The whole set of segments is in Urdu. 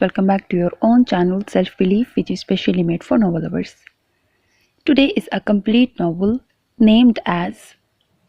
welcome back to your own channel Self Belief, which is specially made for novel lovers. Today is a complete novel named as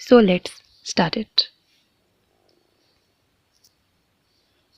So let's start it.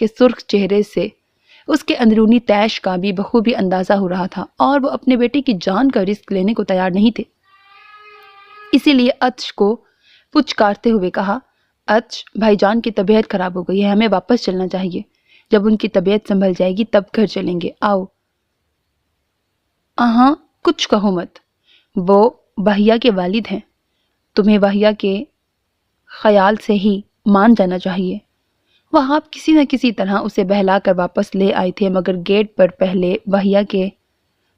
کے سرخ چہرے سے اس کے اندرونی تیش کا بھی بخوبی اندازہ ہو رہا تھا اور وہ اپنے بیٹے کی جان کا رسک لینے کو تیار نہیں تھے۔ اسی لیے ارش کو پچکارتے ہوئے کہا، ارش، بھائی جان کی طبیعت خراب ہو گئی ہے، ہمیں واپس چلنا چاہیے۔ جب ان کی طبیعت سنبھل جائے گی تب گھر چلیں گے، آؤ۔ ہاں، کچھ کہو مت، وہ بھیا کے والد ہیں، تمہیں بھیا کے خیال سے ہی مان جانا چاہیے۔ وہاب کسی نہ کسی طرح اسے بہلا کر واپس لے آئے تھے، مگر گیٹ پر پہلے بھیا کے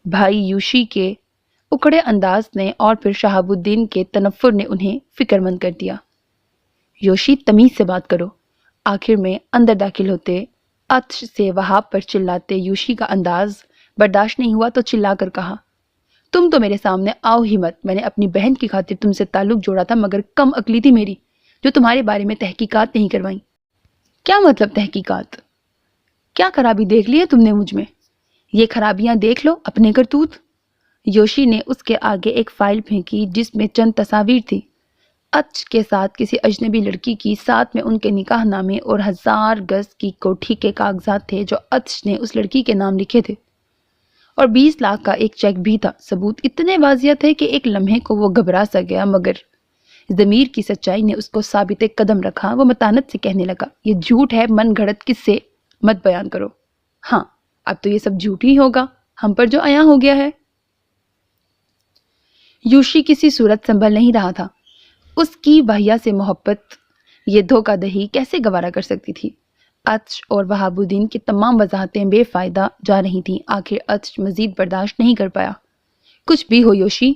بھائی یوشی کے اکڑے انداز نے اور پھر شہاب الدین کے تنفر نے انہیں فکر مند کر دیا۔ یوشی، تمیز سے بات کرو۔ آخر میں اندر داخل ہوتے ارش سے وہاب پر چلاتے یوشی کا انداز برداشت نہیں ہوا تو چلا کر کہا، تم تو میرے سامنے آؤ ہی مت۔ میں نے اپنی بہن کی خاطر تم سے تعلق جوڑا تھا، مگر کم عقلی تھی میری جو تمہارے بارے میں تحقیقات نہیں کروائیں۔ کیا مطلب تحقیقات؟ کیا خرابی دیکھ لی ہے تم نے مجھ میں؟ یہ خرابیاں دیکھ لو اپنے کرتوت۔ یوشی نے اس کے آگے ایک فائل پھینکی جس میں چند تصاویر تھی، ارش کے ساتھ کسی اجنبی لڑکی کی، ساتھ میں ان کے نکاح نامے اور 1000 گز کی کوٹھی کے کاغذات تھے جو ارش نے اس لڑکی کے نام لکھے تھے، اور 20 لاکھ کا ایک چیک بھی تھا۔ ثبوت اتنے واضح تھے کہ ایک لمحے کو وہ گھبرا سا گیا، مگر ضمیر کی سچائی نے اس کو ثابت قدم رکھا۔ وہ متانت سے کہنے لگا، یہ جھوٹ ہے، من گھڑت قصے مت بیان کرو۔ ہاں، اب تو یہ سب جھوٹ ہی ہوگا، ہم پر جو عیاں ہو گیا ہے۔ یوشی کسی صورت سنبھل نہیں رہا تھا، اس کی بھیا سے محبت یہ دھوکہ دہی کیسے گوارا کر سکتی تھی؟ ارش اور وہاب الدین کی تمام وضاحتیں بے فائدہ جا رہی تھیں۔ آخر ارش مزید برداشت نہیں کر پایا۔ کچھ بھی ہو یوشی،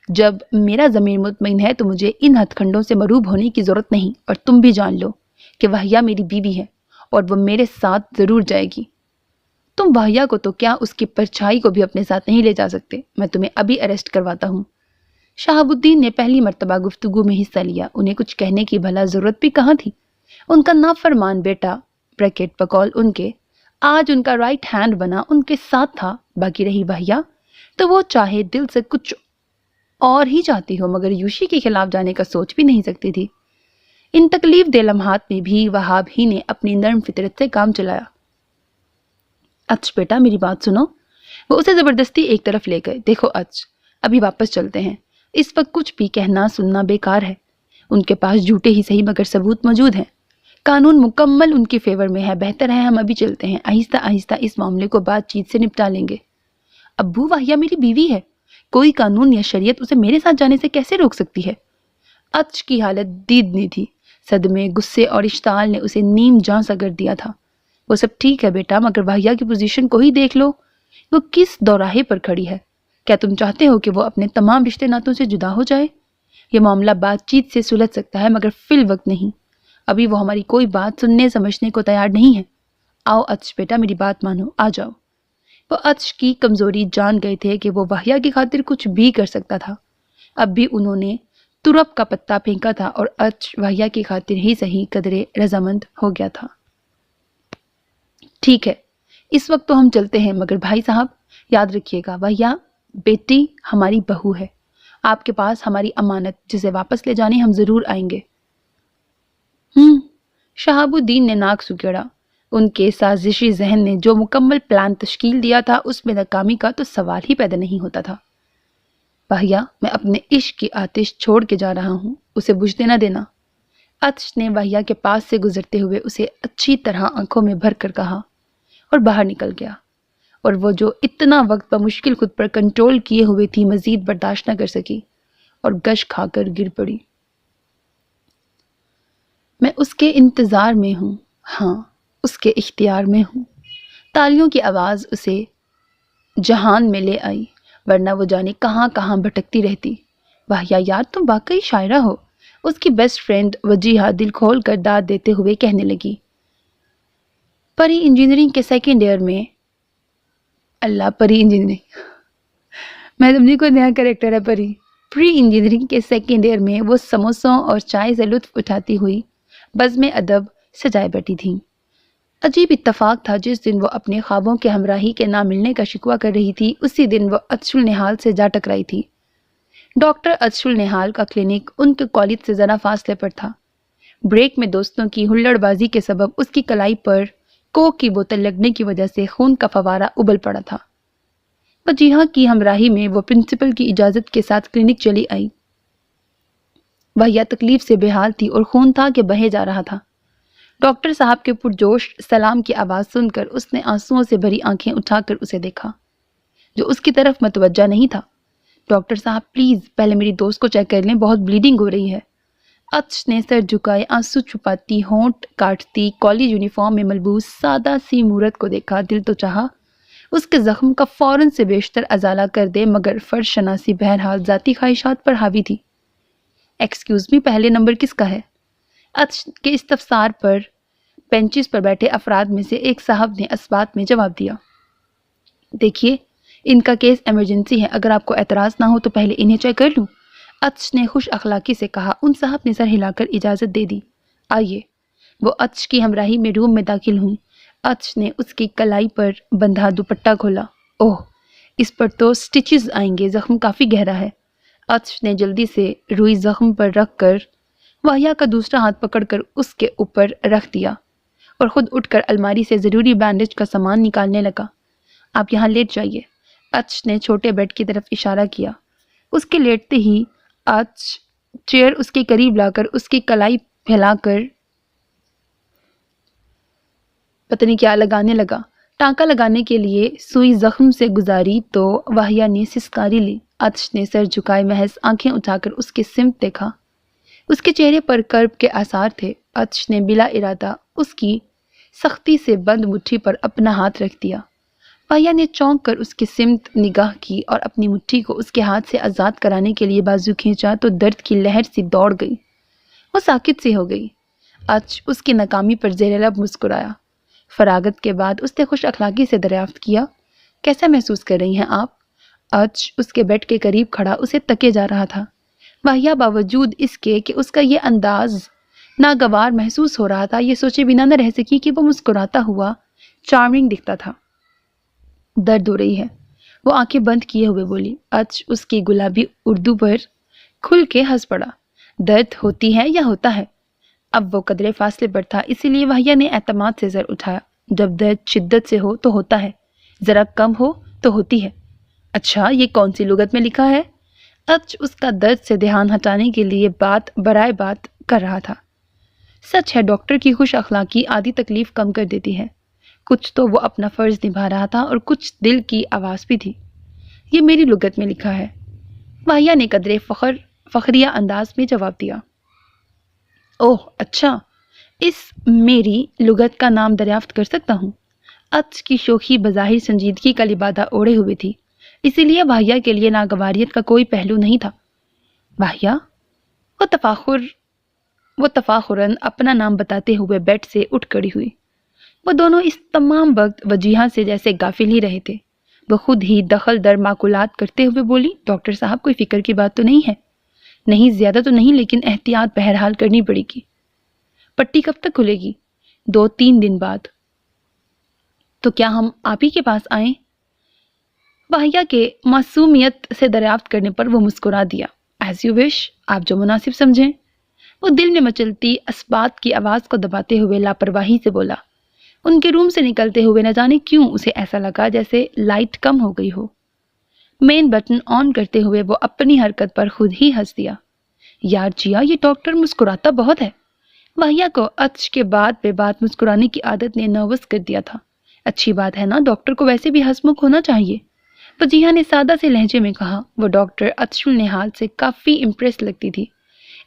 جب میرا ضمیر مطمئن ہے تو مجھے ان ہتھ کنڈوں سے مروب ہونے کی ضرورت نہیں، اور تم بھی جان لو کہ وحیہ میری بیوی ہے اور وہ میرے ساتھ ضرور جائے گی۔ تم وحیہ کو تو کیا، اس کی پرچھائی کو بھی اپنے ساتھ نہیں لے جا سکتے۔ میں تمہیں ابھی اریسٹ کرواتا ہوں۔ شہاب الدین نے پہلی مرتبہ گفتگو میں حصہ لیا، انہیں کچھ کہنے کی بھلا ضرورت بھی کہاں تھی؟ ان کا نافرمان بیٹا بریکٹ بقول ان کے آج ان کا رائٹ ہینڈ بنا ان کے ساتھ تھا۔ باقی رہی وحیہ تو وہ چاہے دل سے کچھ اور ہی چاہتی ہو، مگر یوشی کے خلاف جانے کا سوچ بھی نہیں سکتی تھی۔ ان تکلیف دہ لمحات میں بھی وہاب ہی نے اپنی نرم فطرت سے کام چلایا۔ ارش بیٹا، میری بات سنو۔ وہ اسے زبردستی ایک طرف لے گئے۔ دیکھو ارش، ابھی واپس چلتے ہیں، اس وقت کچھ بھی کہنا سننا بیکار ہے۔ ان کے پاس جھوٹے ہی صحیح مگر ثبوت موجود ہیں، قانون مکمل ان کی فیور میں ہے۔ بہتر ہے ہم ابھی چلتے ہیں، آہستہ آہستہ اس معاملے کو بات چیت سے نپٹا لیں گے۔ ابو، وحیہ میری بیوی ہے، کوئی قانون یا شریعت اسے میرے ساتھ جانے سے کیسے روک سکتی ہے؟ ارش کی حالت دیدنی تھی، صدمے، غصے اور اشتعال نے اسے نیم جاں سا کر دیا تھا۔ وہ سب ٹھیک ہے بیٹا، مگر وحیہ کی پوزیشن کو ہی دیکھ لو، وہ کس دوراہے پر کھڑی ہے۔ کیا تم چاہتے ہو کہ وہ اپنے تمام رشتے ناتوں سے جدا ہو جائے؟ یہ معاملہ بات چیت سے سلجھ سکتا ہے، مگر فی الوقت نہیں۔ ابھی وہ ہماری کوئی بات سننے سمجھنے کو تیار نہیں ہے۔ آؤ ارش بیٹا، میری بات مانو، آ جاؤ۔ وہ ارش کی کمزوری جان گئے تھے کہ وہ وحیہ کی خاطر کچھ بھی کر سکتا تھا۔ اب بھی انہوں نے ترپ کا پتا پھینکا تھا اور ارش وحیہ کی خاطر ہی صحیح قدرے رضامند ہو گیا تھا۔ ٹھیک ہے، اس وقت تو ہم چلتے ہیں، مگر بھائی صاحب یاد رکھیے گا، وحیہ بیٹی ہماری بہو ہے، آپ کے پاس ہماری امانت، جسے واپس لے جانے ہم ضرور آئیں گے۔ شہاب الدین نے ناک سکیڑا۔ ان کے سازشی ذہن نے جو مکمل پلان تشکیل دیا تھا اس میں ناکامی کا تو سوال ہی پیدا نہیں ہوتا تھا۔ وحیہ، میں اپنے عشق کی آتش چھوڑ کے جا رہا ہوں، اسے بجھنے نہ دینا۔ ارش نے وحیہ کے پاس سے گزرتے ہوئے اسے اچھی طرح آنکھوں میں بھر کر کہا اور باہر نکل گیا، اور وہ جو اتنا وقت بمشکل خود پر کنٹرول کیے ہوئے تھی مزید برداشت نہ کر سکی اور گش کھا کر گر پڑی۔ میں اس کے انتظار میں ہوں، ہاں اس کے اختیار میں ہوں۔ تالیوں کی آواز اسے جہان میں لے آئی، ورنہ وہ جانے کہاں کہاں بھٹکتی رہتی۔ وحیہ یار، تم واقعی شاعرہ ہو، اس کی بیسٹ فرینڈ وجیہہ دل کھول کر داد دیتے ہوئے کہنے لگی۔ پری انجینئرنگ کے سیکنڈ ایئر میں، اللہ، پری انجینئرنگ، میں سمجھی کوئی نیا کریکٹر ہے پری۔ پری انجینئرنگ کے سیکنڈ ایئر میں وہ سموسوں اور چائے سے لطف اٹھاتی ہوئی بزم ادب سجائے بیٹھی تھیں۔ عجیب اتفاق تھا، جس دن وہ اپنے خوابوں کے ہمراہی کے نہ ملنے کا شکوہ کر رہی تھی اسی دن وہ ارش النہال سے جا ٹکرائی تھی۔ ڈاکٹر ارش النہال کا کلینک ان کے کالج سے ذرا فاصلے پر تھا۔ بریک میں دوستوں کی ہلڑ بازی کے سبب اس کی کلائی پر کوک کی بوتل لگنے کی وجہ سے خون کا فوارہ ابل پڑا تھا۔ وجیہہ کی ہمراہی میں وہ پرنسپل کی اجازت کے ساتھ کلینک چلی آئی۔ وحیہ تکلیف سے بے حال تھی اور خون تھا کہ بہے جا رہا تھا۔ ڈاکٹر صاحب کے پرجوش سلام کی آواز سن کر اس نے آنسوؤں سے بھری آنکھیں اٹھا کر اسے دیکھا، جو اس کی طرف متوجہ نہیں تھا۔ ڈاکٹر صاحب پلیز پہلے میری دوست کو چیک کر لیں، بہت بلیڈنگ ہو رہی ہے۔ عطش نے سر جھکائے آنسو چھپاتی، ہونٹ کاٹتی، کالج یونیفارم میں ملبوس سادہ سی مورت کو دیکھا۔ دل تو چاہا اس کے زخم کا فوراً سے بیشتر ازالہ کر دے، مگر فرض شناسی بہرحال ذاتی خواہشات پر حاوی تھی۔ ایکسکیوز می، پہلے نمبر کس کا ہے؟ عطش کے استفسار پر بینچز پر بیٹھے افراد میں سے ایک صاحب نے اسبات میں جواب دیا۔ دیکھیے، ان کا کیس ایمرجنسی ہے، اگر آپ کو اعتراض نہ ہو تو پہلے انہیں چیک کر لوں۔ عطش نے خوش اخلاقی سے کہا۔ ان صاحب نے سر ہلا کر اجازت دے دی۔ آئیے۔ وہ عطش کی ہمراہی میں روم میں داخل ہوئی۔ عطش نے اس کی کلائی پر بندھا دوپٹہ کھولا۔ اوہ، اس پر تو سٹچز آئیں گے، زخم کافی گہرا ہے۔ عطش نے جلدی سے روئی زخم پر رکھ کر وحیہ کا دوسرا ہاتھ پکڑ کر اس کے اوپر رکھ دیا اور خود اٹھ کر الماری سے ضروری بینڈیج کا سامان نکالنے لگا۔ آپ یہاں لیٹ جائیے۔ عطش نے چھوٹے بیڈ کی طرف اشارہ کیا۔ اس کے لیٹتے ہی عطش چیئر اس کے قریب لا کر اس کی کلائی پھیلا کر پتہ نہیں کیا لگانے لگا۔ ٹانکا لگانے کے لیے سوئی زخم سے گزاری تو وحیہ نے سسکاری لی۔ عطش نے سر جھکائے محض آنکھیں اٹھا کر اس کی سمت دیکھا۔ اس کے چہرے پر کرب کے آثار تھے۔ عطش نے بلا ارادہ اس کی سختی سے بند مٹھی پر اپنا ہاتھ رکھ دیا۔ وحیہ نے چونک کر اس کی سمت نگاہ کی اور اپنی مٹھی کو اس کے ہاتھ سے آزاد کرانے کے لیے بازو کھینچا تو درد کی لہر سی دوڑ گئی۔ وہ ساکت سی ہو گئی۔ عطش اس کی ناکامی پر زیر لب مسکرایا۔ فراغت کے بعد اس نے خوش اخلاقی سے دریافت کیا، کیسا محسوس کر رہی ہیں آپ؟ عطش اس کے بیڈ کے قریب کھڑا اسے تکے جا رہا تھا۔ وحیہ باوجود اس کے کہ اس کا یہ انداز ناگوار محسوس ہو رہا تھا، یہ سوچے بنا نہ رہ سکی کہ وہ مسکراتا ہوا چارمنگ دکھتا تھا۔ درد ہو رہی ہے، وہ آنکھیں بند کیے ہوئے بولی۔ عطش اس کی گلابی اردو پر کھل کے ہنس پڑا۔ درد ہوتی ہے یا ہوتا ہے؟ اب وہ قدرے فاصلے پر تھا، اسی لیے وحیہ نے اعتماد سے سر اٹھایا۔ جب درد شدت سے ہو تو ہوتا ہے، ذرا کم ہو تو ہوتی ہے۔ اچھا، یہ کون سی لغت میں لکھا ہے؟ عطش اس کا درد سے دھیان ہٹانے کے لیے بات برائے بات کر رہا تھا۔ سچ ہے، ڈاکٹر کی خوش اخلاقی آدھی تکلیف کم کر دیتی ہے۔ کچھ تو وہ اپنا فرض نبھا رہا تھا اور کچھ دل کی آواز بھی تھی۔ یہ میری لغت میں لکھا ہے، وحیہ نے قدرے فخریہ انداز میں جواب دیا۔ اوہ اچھا، اس میری لغت کا نام دریافت کر سکتا ہوں؟ عطش کی شوخی بظاہر سنجیدگی کا لبادہ اوڑھے ہوئے تھی، اسی لیے وحیہ کے لیے ناگواریت کا کوئی پہلو نہیں تھا۔ وحیہ؟ وہ تفاخراً اپنا نام بتاتے ہوئے بیڈ سے اٹھ کھڑی ہوئی۔ وہ دونوں اس تمام وقت وجیہہ سے جیسے غافل ہی رہے تھے۔ وہ خود ہی دخل در معقولات کرتے ہوئے بولی، ڈاکٹر صاحب کوئی فکر کی بات تو نہیں ہے؟ نہیں، زیادہ تو نہیں، لیکن احتیاط بہرحال کرنی پڑے گی۔ پٹی کب تک کھلے گی؟ 2-3 دن بعد۔ تو کیا ہم آپ ہی کے پاس آئیں؟ وحیہ کے معصومیت سے دریافت کرنے پر وہ مسکرا دیا۔ ایز یو وش، آپ جو مناسب سمجھیں۔ وہ دل میں مچلتی اسبات کی آواز کو دباتے ہوئے لاپرواہی سے بولا۔ ان کے روم سے نکلتے ہوئے نہ جانے کیوں اسے ایسا لگا جیسے لائٹ کم ہو گئی ہو۔ مین بٹن آن کرتے ہوئے وہ اپنی حرکت پر خود ہی ہنس دیا۔ یار جیا، یہ ڈاکٹر مسکراتا بہت ہے۔ وحیہ کو عطش کے بعد بے بات مسکرانے کی عادت نے نروس کر دیا تھا۔ اچھی بات ہے نا، ڈاکٹر کو ویسے بھی ہنسمکھ ہونا چاہیے، وجیہہ نے سادہ سے لہجے میں کہا۔ وہ ڈاکٹر عطش النحال سے کافی امپریس لگتی تھی۔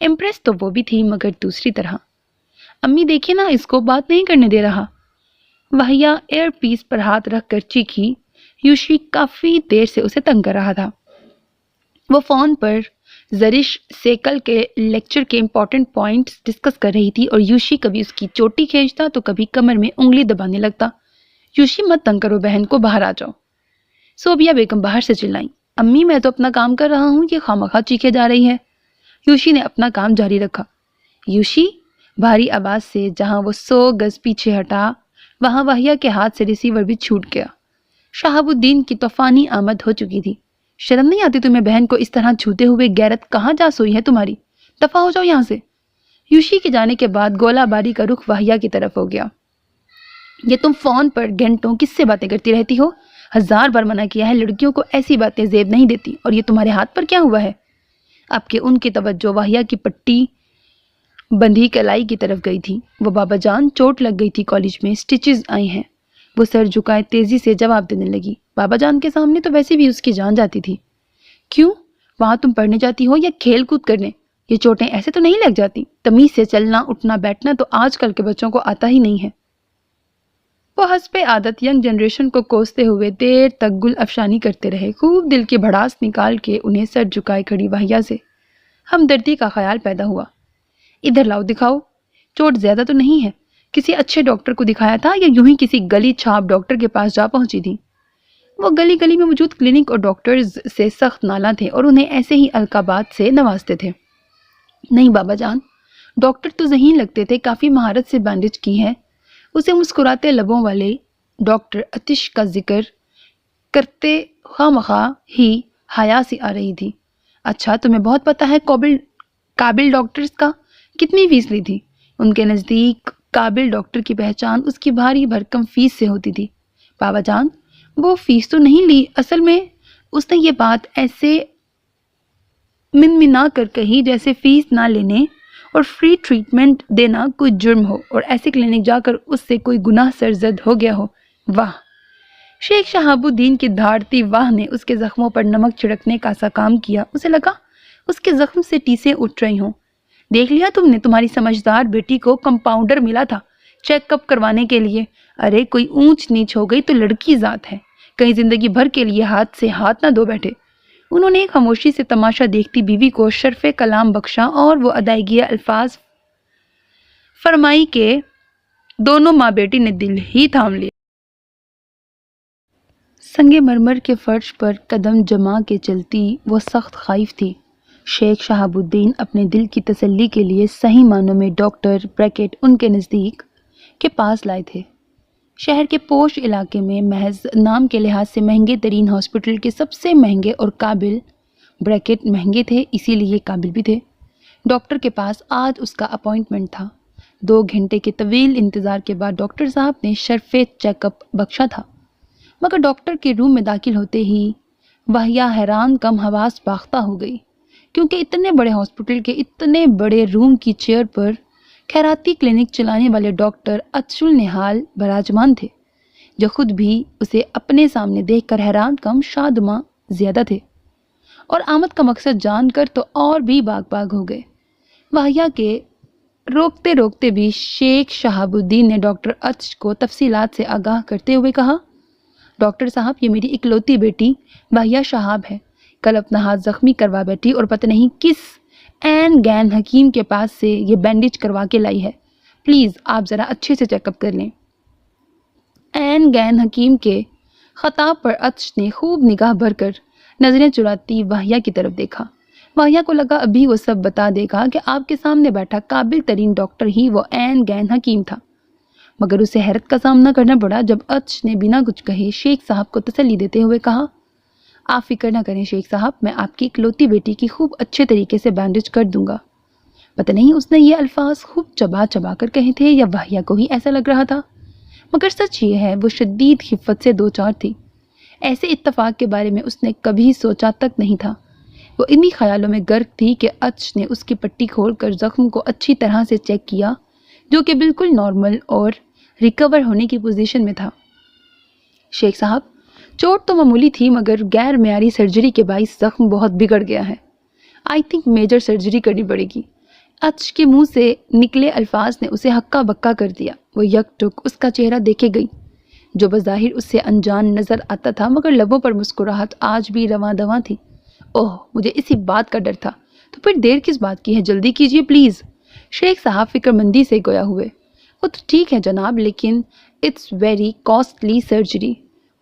امپریس تو وہ بھی تھی، مگر دوسری طرح۔ امی دیکھیں نا، اس کو بات نہیں کرنے دے رہا۔ وحیہ ایئر پیس پر ہاتھ رکھ کر چیخی۔ یوشی کافی دیر سے اسے تنگ کر رہا تھا۔ وہ فون پر زرش سے کل کے لیکچر کے امپورٹنٹ پوائنٹس ڈسکس کر رہی تھی اور یوشی کبھی اس کی چوٹی کھینچتا تو کبھی کمر میں انگلی دبانے لگتا۔ یوشی مت تنگ کرو بہن کو، باہر آ جاؤ۔ صوبیہ بیگم باہر سے چلائیں۔ امی میں تو اپنا کام کر رہا ہوں، یہ خواہ چیخے جا رہی ہے۔ یوشی نے اپنا کام جاری رکھا۔ یوشی، بھاری آواز سے جہاں وہ 100 گز پیچھے ہٹا وہاں وحیہ کے ہاتھ سے ریسیور بھی چھوٹ گیا۔ شہاب الدین کی طوفانی آمد ہو چکی تھی۔ شرم نہیں آتی تمہیں بہن کو اس طرح چھوتے ہوئے؟ غیرت کہاں جا سوئی ہے تمہاری؟ دفع ہو جاؤ یہاں سے۔ یوشی کے جانے کے بعد گولہ باری کا رخ وحیہ کی طرف ہو گیا۔ یہ تم فون پر گھنٹوں کس سے باتیں کرتی رہتی ہو؟ 1000 بار منع کیا ہے، لڑکیوں کو ایسی باتیں زیب نہیں دیتی، اور یہ تمہارے ہاتھ پر کیا ہوا ہے؟ اب کہ ان کی توجہ واہیا کی پٹی بندھی کلائی کی طرف گئی تھی۔ وہ بابا جان، چوٹ لگ گئی تھی کالج میں، سٹیچز آئے ہیں۔ وہ سر جھکائے تیزی سے جواب دینے لگی۔ بابا جان کے سامنے تو ویسے بھی اس کی جان جاتی تھی۔ کیوں؟ وہاں تم پڑھنے جاتی ہو یا کھیل کود کرنے؟ یہ چوٹیں ایسے تو نہیں لگ جاتی؟ تمیز سے چلنا اٹھنا بیٹھنا تو آج کل کے بچوں کو آتا ہی نہیں ہے۔ وہ حسب عادت ینگ جنریشن کو کوستے ہوئے دیر تک گل افشانی کرتے رہے، خوب دل کی بھڑاس نکال کے انہیں سر جھکائے کھڑی واہیا سے ہمدردی کا خیال پیدا ہوا۔ ادھر لاؤ، دکھاؤ، چوٹ زیادہ تو نہیں ہے؟ کسی اچھے ڈاکٹر کو دکھایا تھا یا یوں ہی کسی گلی چھاپ ڈاکٹر کے پاس جا پہنچی تھی؟ وہ گلی گلی میں موجود کلینک اور ڈاکٹرز سے سخت نالاں تھے اور انہیں ایسے ہی القابات سے نوازتے تھے۔ نہیں بابا جان، ڈاکٹر تو ذہین لگتے تھے، کافی مہارت سے بینڈیج کی ہے۔ اسے مسکراتے لبوں والے ڈاکٹر آتش کا ذکر کرتے خواہ ہی حیا سی آ رہی تھی۔ اچھا، تمہیں بہت پتہ ہے قابل ڈاکٹرز کا؟ کتنی فیس لی تھی؟ ان کے نزدیک قابل ڈاکٹر کی پہچان اس کی بھاری بھرکم فیس سے ہوتی تھی۔ بابا جان، وہ فیس تو نہیں لی، اصل میں اس نے یہ بات ایسے منمنا کر کہی جیسے فیس نہ لینے اور فری ٹریٹمنٹ دینا کوئی جرم ہو اور ایسے کلینک جا کر اس سے کوئی گناہ سرزد ہو گیا ہو۔ واہ! شیخ شہاب الدین کی دھاڑتی واہ نے اس کے زخموں پر نمک چھڑکنے کا سا کام کیا۔ اسے لگا اس کے زخم سے ٹیسیں اٹھ رہی ہوں۔ دیکھ لیا تم نے، تمہاری سمجھدار بیٹی کو کمپاؤنڈر ملا تھا چیک اپ کروانے کے لیے۔ ارے کوئی اونچ نیچ ہو گئی تو لڑکی ذات ہے، کہیں زندگی بھر کے لیے ہاتھ سے ہاتھ نہ دھو بیٹھے۔ انہوں نے خاموشی سے تماشا دیکھتی بیوی کو شرف کلام بخشا اور وہ ادائیگی الفاظ فرمائی کہ دونوں ماں بیٹی نے دل ہی تھام لیا۔ سنگ مرمر کے فرش پر قدم جما کے چلتی وہ سخت خائف تھی۔ شیخ شہاب الدین اپنے دل کی تسلی کے لیے صحیح معنوں میں ڈاکٹر بریکٹ ان کے نزدیک کے پاس لائے تھے۔ شہر کے پوش علاقے میں محض نام کے لحاظ سے مہنگے ترین ہاسپٹل کے سب سے مہنگے اور قابل بریکٹ مہنگے تھے، اسی لیے قابل بھی تھے۔ ڈاکٹر کے پاس آج اس کا اپائنٹمنٹ تھا۔ 2 گھنٹے کے طویل انتظار کے بعد ڈاکٹر صاحب نے شرف چیک اپ بخشا تھا، مگر ڈاکٹر کے روم میں داخل ہوتے ہی واہیا حیران کم حواس باختہ ہو گئی، کیونکہ اتنے بڑے ہاسپٹل کے اتنے بڑے روم کی چیئر پر خیراتی کلینک چلانے والے ڈاکٹر اتشل نہال براجمان تھے، جو خود بھی اسے اپنے سامنے دیکھ کر حیران کم شادماں زیادہ تھے، اور آمد کا مقصد جان کر تو اور بھی باغ باغ ہو گئے۔ واہیا کے روکتے روکتے بھی شیخ شہاب الدین نے ڈاکٹر اتش کو تفصیلات سے آگاہ کرتے ہوئے کہا، ڈاکٹر صاحب، یہ میری اکلوتی بیٹی واہیا شہاب ہے، کل اپنا ہاتھ زخمی کروا بیٹھی اور پتہ نہیں کس این گین حکیم کے پاس سے یہ بینڈیج کروا کے لائی ہے۔ پلیز آپ ذرا اچھے سے چیک اپ کر لیں۔ این گین حکیم کے خطاب پر اتش نے خوب نگاہ بھر کر نظریں چراتی واہیا کی طرف دیکھا۔ واہیا کو لگا ابھی وہ سب بتا دے گا کہ آپ کے سامنے بیٹھا قابل ترین ڈاکٹر ہی وہ این گین حکیم تھا، مگر اسے حیرت کا سامنا کرنا پڑا جب اتش نے بنا کچھ کہے شیخ صاحب کو تسلی دیتے ہوئے کہا، آپ فکر نہ کریں شیخ صاحب، میں آپ کی اکلوتی بیٹی کی خوب اچھے طریقے سے بینڈیج کر دوں گا۔ پتہ نہیں اس نے یہ الفاظ خوب چبا چبا کر کہے تھے یا واہیا کو ہی ایسا لگ رہا تھا، مگر سچ یہ ہے وہ شدید خفت سے دوچار تھی۔ ایسے اتفاق کے بارے میں اس نے کبھی سوچا تک نہیں تھا۔ وہ انہی خیالوں میں غرق تھی کہ اتش نے اس کی پٹی کھول کر زخم کو اچھی طرح سے چیک کیا، جو کہ بالکل نارمل اور ریکور ہونے کی پوزیشن میں تھا۔ شیخ صاحب، چوٹ تو معمولی تھی مگر غیر معیاری سرجری کے باعث زخم بہت بگڑ گیا ہے۔ آئی تھنک میجر سرجری کرنی پڑے گی۔ اتش کے منہ سے نکلے الفاظ نے اسے ہکا بکا کر دیا۔ وہ یک ٹک اس کا چہرہ دیکھے گئی، جو بظاہر اس سے انجان نظر آتا تھا، مگر لبوں پر مسکراہٹ آج بھی رواں دواں تھی۔ اوہ، مجھے اسی بات کا ڈر تھا، تو پھر دیر کس بات کی ہے، جلدی کیجیے پلیز۔ شیخ صاحب فکر مندی سے گویا ہوئے۔ وہ تو ٹھیک ہے جناب، لیکن it's very costly surgery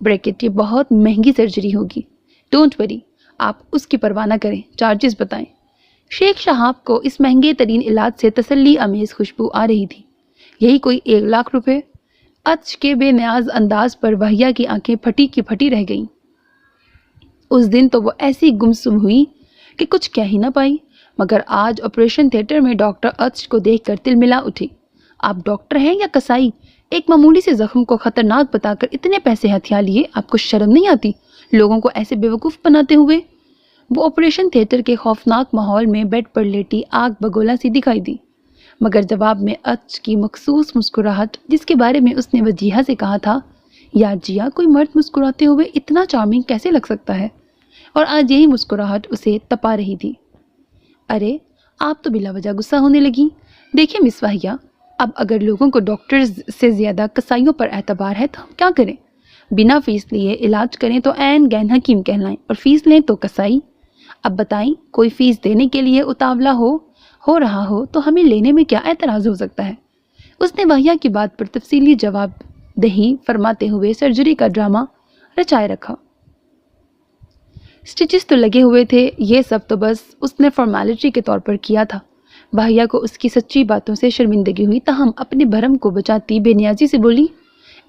bracket, یہ بہت مہنگی سرجری ہوگی۔ ڈونٹ وری، آپ اس کی پرواہ نہ کریں، چارجز بتائیں۔ شیخ شہاب کو اس مہنگے ترین علاج سے تسلی امیز خوشبو آ رہی تھی۔ یہی کوئی 1 لاکھ روپے؟ اتش کے بے نیاز انداز پر واہیا کی آنکھیں پھٹی کی پھٹی رہ گئیں۔ اس دن تو وہ ایسی گمسم ہوئی کہ کچھ کہہ ہی نہ پائی، مگر آج آپریشن تھیٹر میں ڈاکٹر اتش کو دیکھ کر تلملا اٹھی۔ آپ ڈاکٹر ہیں یا کسائی؟ ایک معمولی سے زخم کو خطرناک بتا کر اتنے پیسے ہتھیار لیے، آپ کو شرم نہیں آتی لوگوں کو ایسے بیوقوف بناتے ہوئے؟ وہ آپریشن تھیٹر کے خوفناک ماحول میں بیڈ پر لیٹی آگ بگولا سی دکھائی دی، مگر جواب میں اچ کی مخصوص مسکراہٹ، جس کے بارے میں اس نے وجیہہ سے کہا تھا، یار جیا، کوئی مرد مسکراتے ہوئے اتنا چارمنگ کیسے لگ سکتا ہے؟ اور آج یہی مسکراہٹ اسے تپا رہی تھی۔ ارے آپ تو بلا وجہ غصہ ہونے لگی۔ دیکھیں مس واہیہ، اب اگر لوگوں کو ڈاکٹرز سے زیادہ کسائیوں پر اعتبار ہے تو ہم کیا کریں؟ بنا فیس لیے علاج کریں تو عین گہن حکیم کہلائیں، اور فیس لیں تو کسائی۔ اب بتائیں، کوئی فیس دینے کے لیے اتاولا ہو رہا ہو تو ہمیں لینے میں کیا اعتراض ہو سکتا ہے؟ اس نے واہیہ کی بات پر تفصیلی جواب دہی فرماتے ہوئے سرجری کا ڈرامہ رچائے رکھا۔ سٹچز تو لگے ہوئے تھے، یہ سب تو بس اس نے فارمیلٹی کے طور پر کیا تھا۔ واہیہ کو اس کی سچی باتوں سے شرمندگی ہوئی، تاہم اپنے بھرم کو بچاتی بے نیازی سے بولی،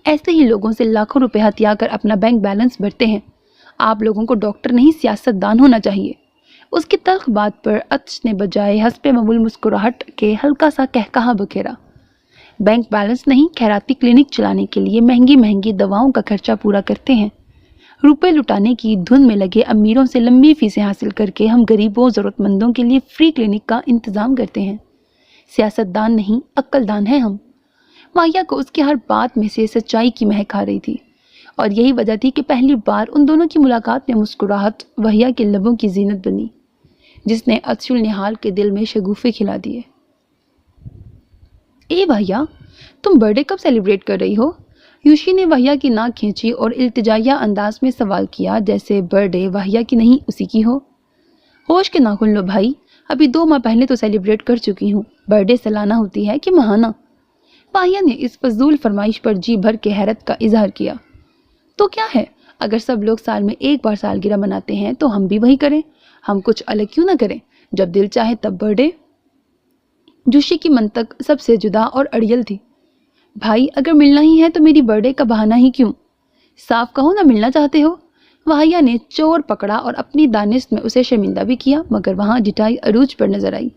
ایسے ہی لوگوں سے لاکھوں روپے ہتھیا کر اپنا بینک بیلنس بھرتے ہیں۔ آپ لوگوں کو ڈاکٹر نہیں سیاست دان ہونا چاہیے۔ اس کی تلخ بات پر اچ نے بجائے حسب معمول مسکراہٹ کے ہلکا سا کہکہا بکھیرا، بینک بیلنس نہیں، خیراتی کلینک چلانے کے لیے مہنگی مہنگی دواؤں کا خرچہ پورا کرتے ہیں۔ روپے لٹانے کی دھن میں لگے امیروں سے لمبی فیسیں حاصل کر کے ہم غریبوں ضرورت مندوں کے لیے فری کلینک کا انتظام کرتے ہیں۔ سیاست دان نہیں، عقل دان ہیں ہم۔ واہیہ کو اس کی ہر بات میں سے سچائی کی مہک آ رہی تھی، اور یہی وجہ تھی کہ پہلی بار ان دونوں کی ملاقات میں مسکراہٹ واہیہ کے لبوں کی زینت بنی، جس نے اچھل نہال کے دل میں شگوفے کھلا دیے۔ اے واہیہ، تم برتھڈے کب سیلیبریٹ کر رہی ہو؟ یوشی نے واہیہ کی ناک کھینچی اور التجائیہ انداز میں سوال کیا، جیسے برتھڈے واہیہ کی نہیں اسی کی ہو۔ ہوش کے ناخن لو بھائی، ابھی 2 ماہ پہلے تو سیلیبریٹ کر چکی ہوں۔ برتھڈے سالانہ ہوتی ہے کہ ماہانہ؟ واہیہ نے اس فضول فرمائش پر جی بھر کے حیرت کا اظہار کیا۔ تو کیا ہے، اگر سب لوگ سال میں ایک بار سالگرہ مناتے ہیں تو ہم بھی وہی کریں، ہم کچھ الگ کیوں نہ کریں؟ جب دل چاہے تب برتھڈے۔ جوشی کی منطق سب سے جدا اور اڑیل تھی۔ بھائی، اگر ملنا ہی ہے تو میری برتھڈے کا بہانہ ہی کیوں؟ صاف کہو نہ ملنا چاہتے ہو۔ واہیہ نے چور پکڑا اور اپنی دانست میں اسے شرمندہ بھی کیا، مگر وہاں جٹائی عروج پر نظر آئی۔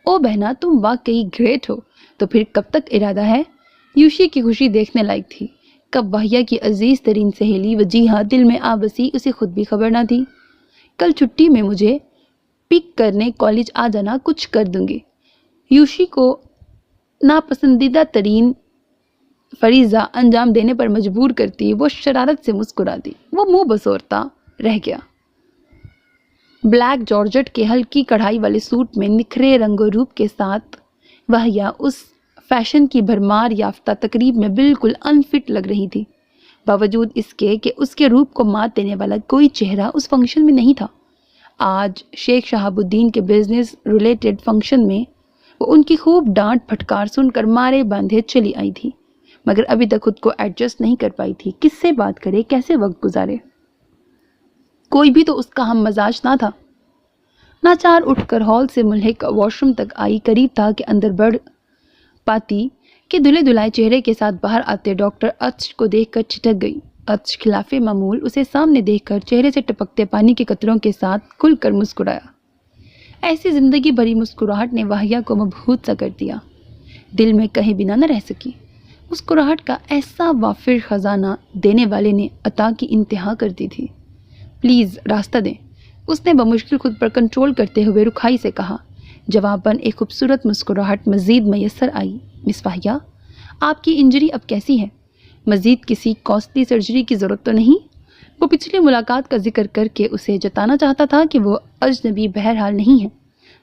او بہنا، تم واقعی گریٹ ہو، تو پھر کب تک ارادہ ہے؟ یوشی کی خوشی دیکھنے لائق تھی۔ کب واہیہ کی عزیز ترین سہیلی وجیہہ دل میں آ بسی، اسے خود بھی خبر نہ تھی۔ کل چھٹی میں مجھے پک کرنے کالج آ جانا، کچھ کر دوں گی۔ یوشی کو ناپسندیدہ ترین فریضہ انجام دینے پر مجبور کرتی وہ شرارت سے مسکرا دی۔ وہ منہ بسورتا رہ گیا۔ بلیک جارجٹ کے ہلکی کڑھائی والے سوٹ میں نکھرے رنگ و روپ کے ساتھ واہیہ اس فیشن کی بھرمار یافتہ تقریب میں بالکل انفٹ لگ رہی تھی، باوجود اس کے کہ اس کے روپ کو مات دینے والا کوئی چہرہ اس فنکشن میں نہیں تھا۔ آج شیخ شہاب الدین کے بزنس ریلیٹڈ فنکشن میں وہ ان کی خوب ڈانٹ پھٹکار سن کر مارے باندھے چلی آئی تھی، مگر ابھی تک خود کو ایڈجسٹ نہیں کر پائی تھی، کس سے بات کرے، کیسے وقت گزارے۔ کوئی بھی تو اس کا ہم مزاج نہ تھا۔ ناچار اٹھ کر ہال سے ملحق واش روم تک آئی، قریب تھا کہ اندر بڑھ پاتی کہ دھلے دھلائے چہرے کے ساتھ باہر آتے ڈاکٹر اچ کو دیکھ کر چھٹک گئی۔ اچ خلاف معمول اسے سامنے دیکھ کر چہرے سے ٹپکتے پانی کے قطروں کے ساتھ کھل کر مسکرایا۔ ایسی زندگی بھری مسکراہٹ نے واہیہ کو مبہوت سا کر دیا، دل میں کہیں بنا نہ رہ سکی۔ مسکراہٹ کا ایسا وافر خزانہ دینے والے نے عطا کی انتہا کر دی تھی۔ پلیز راستہ دیں، اس نے بمشکل خود پر کنٹرول کرتے ہوئے رکھائی سے کہا۔ جواباً ایک خوبصورت مسکراہٹ مزید میسر آئی۔ مس واہیہ، آپ کی انجری اب کیسی ہے؟ مزید کسی کاسٹلی سرجری کی ضرورت تو نہیں؟ وہ پچھلی ملاقات کا ذکر کر کے اسے جتانا چاہتا تھا کہ وہ اجنبی بہرحال نہیں ہے،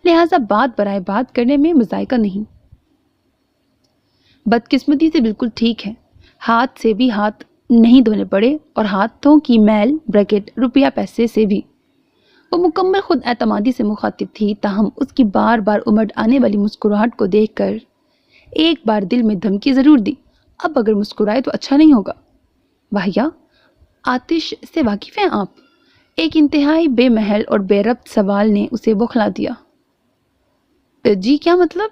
لہٰذا بات برائے بات کرنے میں مذائقہ نہیں۔ بدقسمتی سے بالکل ٹھیک ہے، ہاتھ سے بھی ہاتھ نہیں دھونے پڑے، اور ہاتھوں کی میل بریکٹ روپیہ پیسے سے بھی۔ وہ مکمل خود اعتمادی سے مخاطب تھی، تاہم اس کی بار بار امڑ آنے والی مسکراہٹ کو دیکھ کر ایک بار دل میں دھمکی ضرور دی، اب اگر مسکرائے تو اچھا نہیں ہوگا۔ واہیہ، آتش سے واقف ہیں آپ؟ ایک انتہائی بے محل اور بے ربط سوال نے اسے بوکھلا دیا۔ جی کیا مطلب؟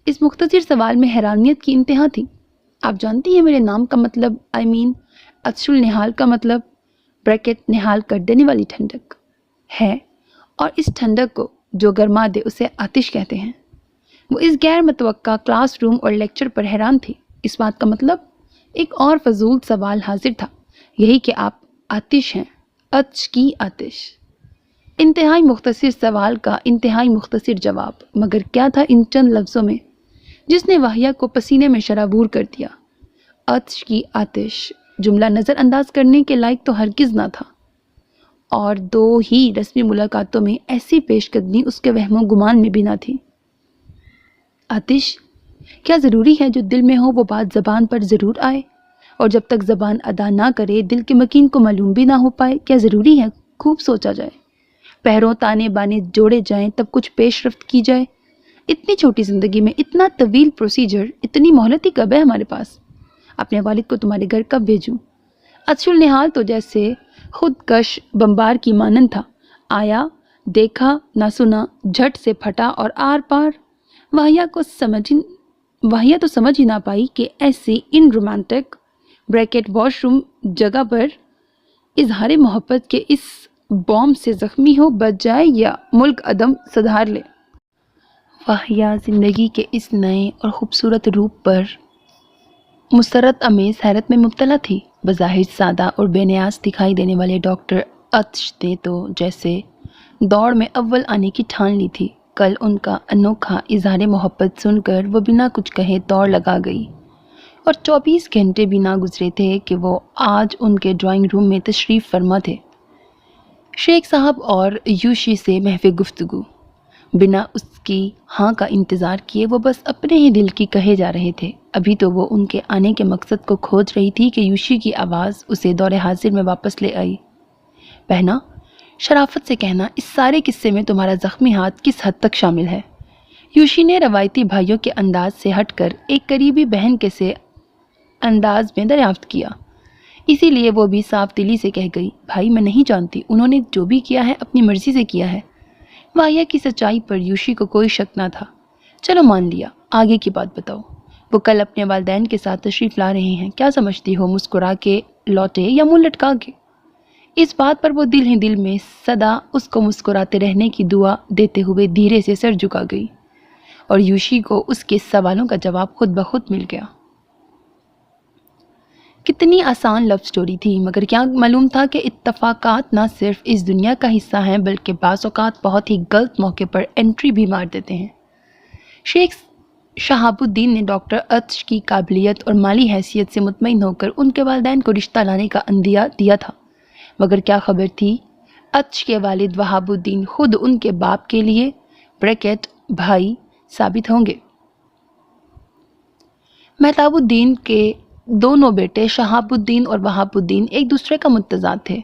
اس مختصر سوال میں حیرانیت کی انتہا تھی۔ آپ جانتی ہیں میرے نام کا مطلب، اچھل نہال کا مطلب بریکٹ نہال کر دینے والی ٹھنڈک ہے، اور اس ٹھنڈک کو جو گرما دے اسے آتش کہتے ہیں۔ وہ اس غیر متوقع کلاس روم اور لیکچر پر حیران تھی۔ اس بات کا مطلب ایک اور فضول سوال حاضر تھا، یہی کہ آپ آتش ہیں، عطش کی آتش۔ انتہائی مختصر سوال کا انتہائی مختصر جواب، مگر کیا تھا ان چند لفظوں میں جس نے واہیہ کو پسینے میں شرابور کر دیا۔ عطش کی آتش جملہ نظر انداز کرنے کے لائق تو ہرگز نہ تھا، اور دو ہی رسمی ملاقاتوں میں ایسی پیش قدمی اس کے وہم و گمان میں بھی نہ تھی۔ آتش، کیا ضروری ہے جو دل میں ہو وہ بات زبان پر ضرور آئے، اور جب تک زبان ادا نہ کرے دل کے مکین کو معلوم بھی نہ ہو پائے؟ کیا ضروری ہے خوب سوچا جائے، پہروں تانے بانے جوڑے جائیں، تب کچھ پیش رفت کی جائے؟ اتنی چھوٹی زندگی میں اتنا طویل پروسیجر، اتنی مہلت ہی کب ہے ہمارے پاس؟ اپنے والد کو تمہارے گھر کب بھیجوں؟ عطش النحال تو جیسے خود کش بمبار کی مانند تھا، آیا، دیکھا، نہ سنا، جھٹ سے پھٹا اور آر پار۔ واہیہ تو سمجھ ہی نہ پائی کہ ایسی ان رومانٹک بریکٹ واش روم جگہ پر اظہار محبت کے اس بوم سے زخمی ہو بچ جائے یا ملک عدم سدھار لے۔ واہیہ زندگی کے اس نئے اور خوبصورت روپ پر مسرت امیز حیرت میں مبتلا تھی۔ بظاہر سادہ اور بے نیاز دکھائی دینے والے ڈاکٹر عطش نے تو جیسے دوڑ میں اول آنے کی ٹھان لی تھی۔ کل ان کا انوکھا اظہار محبت سن کر وہ بنا کچھ کہے دوڑ لگا گئی، اور 24 گھنٹے بھی نہ گزرے تھے کہ وہ آج ان کے ڈرائنگ روم میں تشریف فرما تھے۔ شیخ صاحب اور یوشی سے محو گفتگو، بنا اس کی ہاں کا انتظار کیے وہ بس اپنے ہی دل کی کہے جا رہے تھے۔ ابھی تو وہ ان کے آنے کے مقصد کو کھوج رہی تھی کہ یوشی کی آواز اسے دور حاضر میں واپس لے آئی۔ بہنا، شرافت سے کہنا، اس سارے قصے میں تمہارا زخمی ہاتھ کس حد تک شامل ہے؟ یوشی نے روایتی بھائیوں کے انداز سے ہٹ کر ایک قریبی بہن کے سے انداز میں دریافت کیا۔ اسی لیے وہ بھی صاف دلی سے کہہ گئی، بھائی میں نہیں جانتی، انہوں نے جو بھی کیا ہے اپنی مرضی سے کیا ہے۔ واہیہ کی سچائی پر یوشی کو کوئی شک نہ تھا۔ چلو مان لیا، آگے کی بات بتاؤ۔ وہ کل اپنے والدین کے ساتھ تشریف لا رہے ہیں، کیا سمجھتی ہو، مسکرا کے لوٹے یا منہ لٹکا کے؟ اس بات پر وہ دل ہی دل میں سدا اس کو مسکراتے رہنے کی دعا دیتے ہوئے دھیرے سے سر جھکا گئی، اور یوشی کو اس کے سوالوں کا جواب خود بخود مل گیا۔ کتنی آسان لو سٹوری تھی، مگر کیا معلوم تھا کہ اتفاقات نہ صرف اس دنیا کا حصہ ہیں بلکہ بعض اوقات بہت ہی غلط موقع پر انٹری بھی مار دیتے ہیں۔ شیخ شہاب الدین نے ڈاکٹر عطش کی قابلیت اور مالی حیثیت سے مطمئن ہو کر ان کے والدین کو رشتہ لانے کا عندیہ دیا تھا، مگر کیا خبر تھی عطش کے والد وہاب الدین خود ان کے باپ کے لیے بریکٹ بھائی ثابت ہوں گے۔ مہتاب الدین کے دونوں بیٹے شہاب الدین اور وہاب الدین ایک دوسرے کا متضاد تھے۔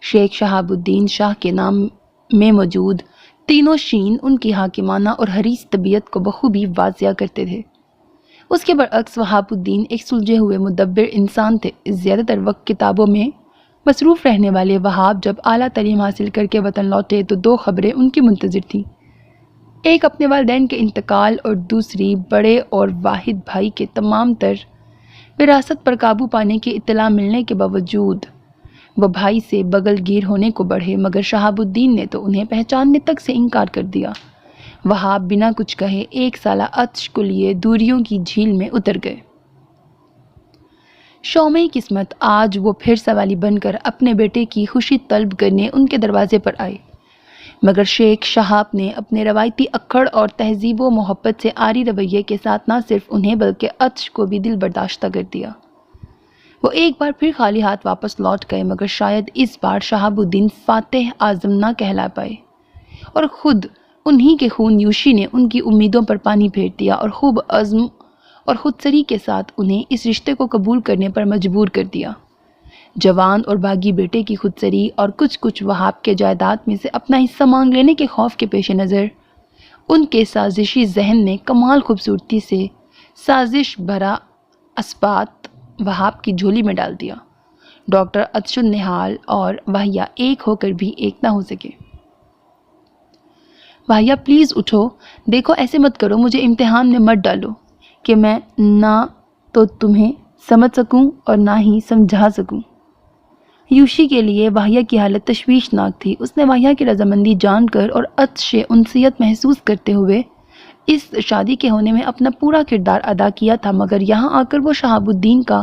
شیخ شہاب الدین شاہ کے نام میں موجود تینوں شین ان کی حاکمانہ اور حریص طبیعت کو بخوبی واضح کرتے تھے۔ اس کے برعکس وہاب الدین ایک سلجھے ہوئے مدبر انسان تھے۔ زیادہ تر وقت کتابوں میں مصروف رہنے والے وہاب جب اعلیٰ تعلیم حاصل کر کے وطن لوٹے تو دو خبریں ان کی منتظر تھیں، ایک اپنے والدین کے انتقال اور دوسری بڑے اور واحد بھائی کے تمام تر وراثت پر قابو پانے کی اطلاع ملنے کے باوجود وہ بھائی سے بغل گیر ہونے کو بڑھے، مگر شہاب الدین نے تو انہیں پہچاننے تک سے انکار کر دیا۔ وہاب بنا کچھ کہے ایک سالہ عطش کو لیے دوریوں کی جھیل میں اتر گئے۔ شومِ قسمت آج وہ پھر سوالی بن کر اپنے بیٹے کی خوشی طلب کرنے ان کے دروازے پر آئے، مگر شیخ شہاب نے اپنے روایتی اکڑ اور تہذیب و محبت سے عاری رویے کے ساتھ نہ صرف انہیں بلکہ عطش کو بھی دل برداشتہ کر دیا۔ وہ ایک بار پھر خالی ہاتھ واپس لوٹ گئے، مگر شاید اس بار شہاب الدین فاتح اعظم نہ کہلا پائے، اور خود انہی کے خون یوشی نے ان کی امیدوں پر پانی پھیر دیا اور خوب عزم اور خودسری کے ساتھ انہیں اس رشتے کو قبول کرنے پر مجبور کر دیا۔ جوان اور باغی بیٹے کی خودسری اور کچھ وہاب کے جائیداد میں سے اپنا حصہ مانگ لینے کے خوف کے پیش نظر ان کے سازشی ذہن نے کمال خوبصورتی سے سازش بھرا اسبات وہاب کی جھولی میں ڈال دیا۔ ڈاکٹر عطش النحال اور واہیہ ایک ہو کر بھی ایک نہ ہو سکے۔ واہیہ پلیز اٹھو، دیکھو ایسے مت کرو، مجھے امتحان میں مت ڈالو کہ میں نہ تو تمہیں سمجھ سکوں اور نہ ہی سمجھا سکوں۔ یوشی کے لیے واہیہ کی حالت تشویشناک تھی۔ اس نے واہیہ کی رضامندی جان کر اور عطش سے انسیت محسوس کرتے ہوئے اس شادی کے ہونے میں اپنا پورا کردار ادا کیا تھا، مگر یہاں آ کر وہ شہاب الدین کا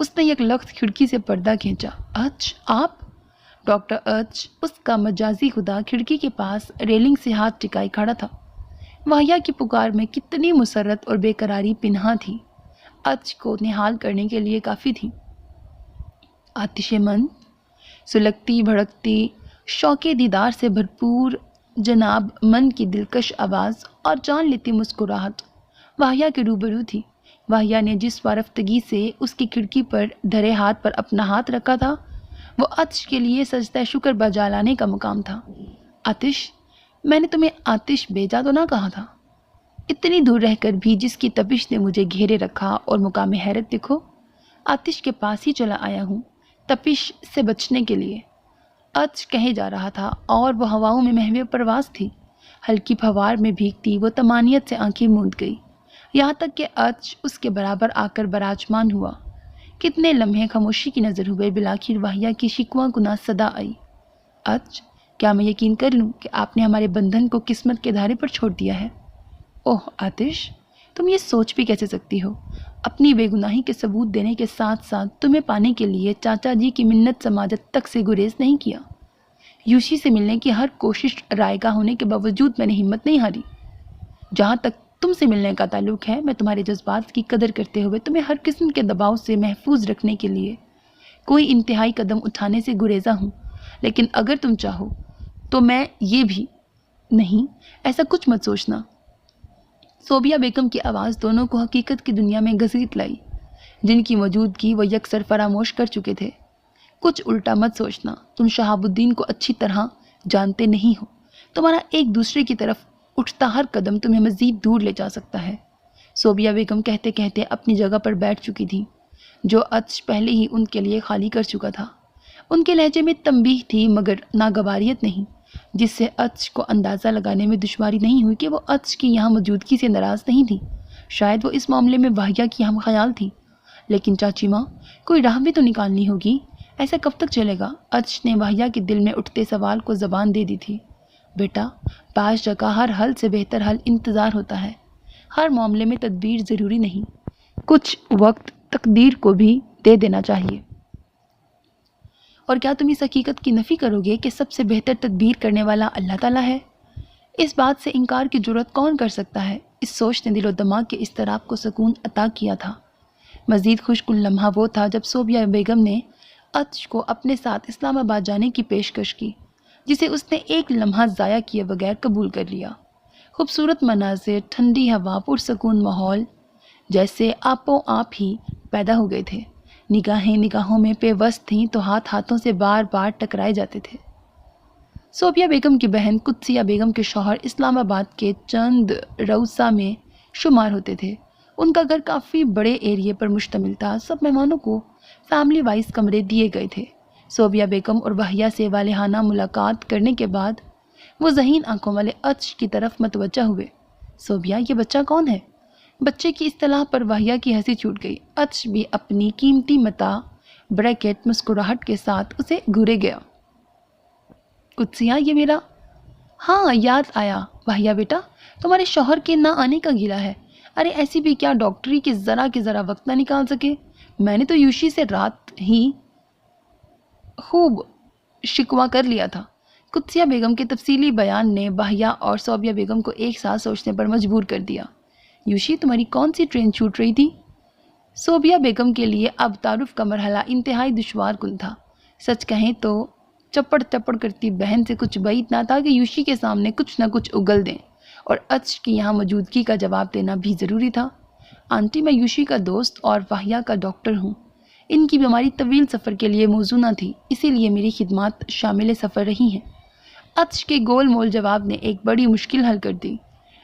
اس نے یک لخت کھڑکی سے پردہ کھینچا۔ اچ آپ؟ ڈاکٹر اچ، اس کا مجازی خدا، کھڑکی کے پاس ریلنگ سے ہاتھ ٹکائے کھڑا تھا۔ واہیا کی پکار میں کتنی مسرت اور بے قراری پنہاں تھی، اچ کو نہال کرنے کے لیے کافی تھی۔ آتش من، سلگتی بھڑکتی، شوق دیدار سے بھرپور جناب من کی دلکش آواز اور جان لیتی مسکراہٹ واہیا کے روبرو تھی۔ واہیا نے جس وارفتگی سے اس کی کھڑکی پر دھرے ہاتھ پر اپنا ہاتھ رکھا تھا وہ آتش کے لیے سجدہ شکر بجا لانے کا مقام تھا۔ آتش، میں نے تمہیں آتش بھیجا تو نہ کہا تھا؟ اتنی دور رہ کر بھی جس کی تپش نے مجھے گھیرے رکھا، اور مقام حیرت دیکھو، آتش کے پاس ہی چلا آیا ہوں تپش سے بچنے کے لیے، اچ کہے جا رہا تھا، اور وہ ہواؤں میں محو پرواز تھی۔ ہلکی پھوار میں بھیگتی وہ تمانیت سے آنکھیں موند گئی، یہاں تک کہ اچ اس کے برابر آ کر براجمان ہوا۔ کتنے لمحے خاموشی کی نظر ہوئے، بالآخر واہیا کی شکوہ گنا صدا آئی۔ اچ، کیا میں یقین کر لوں کہ آپ نے ہمارے بندھن کو قسمت کے دھارے پر چھوڑ دیا ہے؟ اوہ آتش، تم یہ سوچ بھی کیسے سکتی ہو؟ اپنی بے گناہی کے ثبوت دینے کے ساتھ ساتھ تمہیں پانے کے لیے چاچا جی کی منت سماجت تک سے گریز نہیں کیا۔ یوشی سے ملنے کی ہر کوشش رائگاں ہونے کے باوجود میں نے ہمت نہیں ہاری۔ جہاں تک تم سے ملنے کا تعلق ہے، میں تمہارے جذبات کی قدر کرتے ہوئے تمہیں ہر قسم کے دباؤ سے محفوظ رکھنے کے لیے کوئی انتہائی قدم اٹھانے سے گریزا ہوں، لیکن اگر تم چاہو تو میں یہ بھی نہیں، ایسا کچھ مت سوچنا۔ صوبیہ بیگم کی آواز دونوں کو حقیقت کی دنیا میں گھسیٹ لائی، جن کی موجودگی وہ یکسر فراموش کر چکے تھے۔ کچھ الٹا مت سوچنا، تم شہاب الدین کو اچھی طرح جانتے نہیں ہو، تمہارا ایک دوسرے کی طرف اٹھتا ہر قدم تمہیں مزید دور لے جا سکتا ہے۔ صوبیہ بیگم کہتے کہتے اپنی جگہ پر بیٹھ چکی تھی، جو اچ پہلے ہی ان کے لیے خالی کر چکا تھا۔ ان کے لہجے میں تنبیہ تھی مگر ناگواریت نہیں، جس سے اچ کو اندازہ لگانے میں دشواری نہیں ہوئی کہ وہ اچ کی یہاں موجودگی سے ناراض نہیں تھی۔ شاید وہ اس معاملے میں واہیا کی ہم خیال تھی۔ لیکن چاچی ماں، کوئی راہ بھی تو نکالنی ہوگی، ایسا کب تک چلے گا؟ اچ نے واہیا کے دل میں اٹھتے سوال کو زبان دے دی تھی۔ بیٹا، بعض جگہ ہر حل سے بہتر حل انتظار ہوتا ہے، ہر معاملے میں تدبیر ضروری نہیں، کچھ وقت تقدیر کو بھی دے دینا چاہیے۔ اور کیا تم اس حقیقت کی نفی کرو گے کہ سب سے بہتر تدبیر کرنے والا اللہ تعالیٰ ہے؟ اس بات سے انکار کی جرات کون کر سکتا ہے؟ اس سوچ نے دل و دماغ کے اضطراب کو سکون عطا کیا تھا۔ مزید خوش کن لمحہ وہ تھا جب صوبیہ بیگم نے اچ کو اپنے ساتھ اسلام آباد جانے کی پیشکش کی، جسے اس نے ایک لمحہ ضائع کیے بغیر قبول کر لیا۔ خوبصورت مناظر، ٹھنڈی ہوا، پرسکون ماحول جیسے آپ و آپ ہی پیدا ہو گئے تھے۔ نگاہیں نگاہوں میں پیوست تھیں تو ہاتھ ہاتھوں سے بار بار ٹکرائے جاتے تھے۔ صوبیہ بیگم کی بہن قدسیہ بیگم کے شوہر اسلام آباد کے چند روسا میں شمار ہوتے تھے۔ ان کا گھر کافی بڑے ایریے پر مشتمل تھا۔ سب مہمانوں کو فیملی وائز کمرے دیے گئے تھے۔ صوبیہ بیگم اور واہیا سے والہانہ ملاقات کرنے کے بعد وہ ذہین آنکھوں والے اچ کی طرف متوجہ ہوئے۔ صوبیہ، یہ بچہ کون ہے؟ بچے کی اصطلاح پر واہیا کی ہنسی چھوٹ گئی۔ اچ بھی اپنی قیمتی متاع بریکٹ مسکراہٹ کے ساتھ اسے گھورے گیا۔ قدسیہ، یہ میرا… ہاں یاد آیا۔ واہیا بیٹا، تمہارے شوہر کے نہ آنے کا گیلا ہے؟ ارے ایسی بھی کیا ڈاکٹری کے ذرا وقت نہ نکال سکے؟ میں نے تو یوشی سے رات ہی خوب شکوہ کر لیا تھا۔ قدسیہ بیگم کے تفصیلی بیان نے واہیا اور صوبیہ بیگم کو ایک ساتھ سوچنے پر مجبور کر دیا۔ یوشی، تمہاری کون سی ٹرین چھوٹ رہی تھی؟ صوبیہ بیگم کے لیے اب تعارف کا مرحلہ انتہائی دشوار کن تھا۔ سچ کہیں تو چپڑ چپڑ کرتی بہن سے کچھ بعید نہ تھا کہ یوشی کے سامنے کچھ نہ کچھ اگل دیں، اور اچ کی یہاں موجودگی کا جواب دینا بھی ضروری تھا۔ آنٹی، میں یوشی کا دوست اور واہیا کا ڈاکٹر ہوں۔ ان کی بیماری طویل سفر کے لیے موزوں نہ تھی، اسی لیے میری خدمات شامل سفر رہی ہیں۔ اچ کے گول مول جواب نے ایک بڑی مشکل حل کر دی۔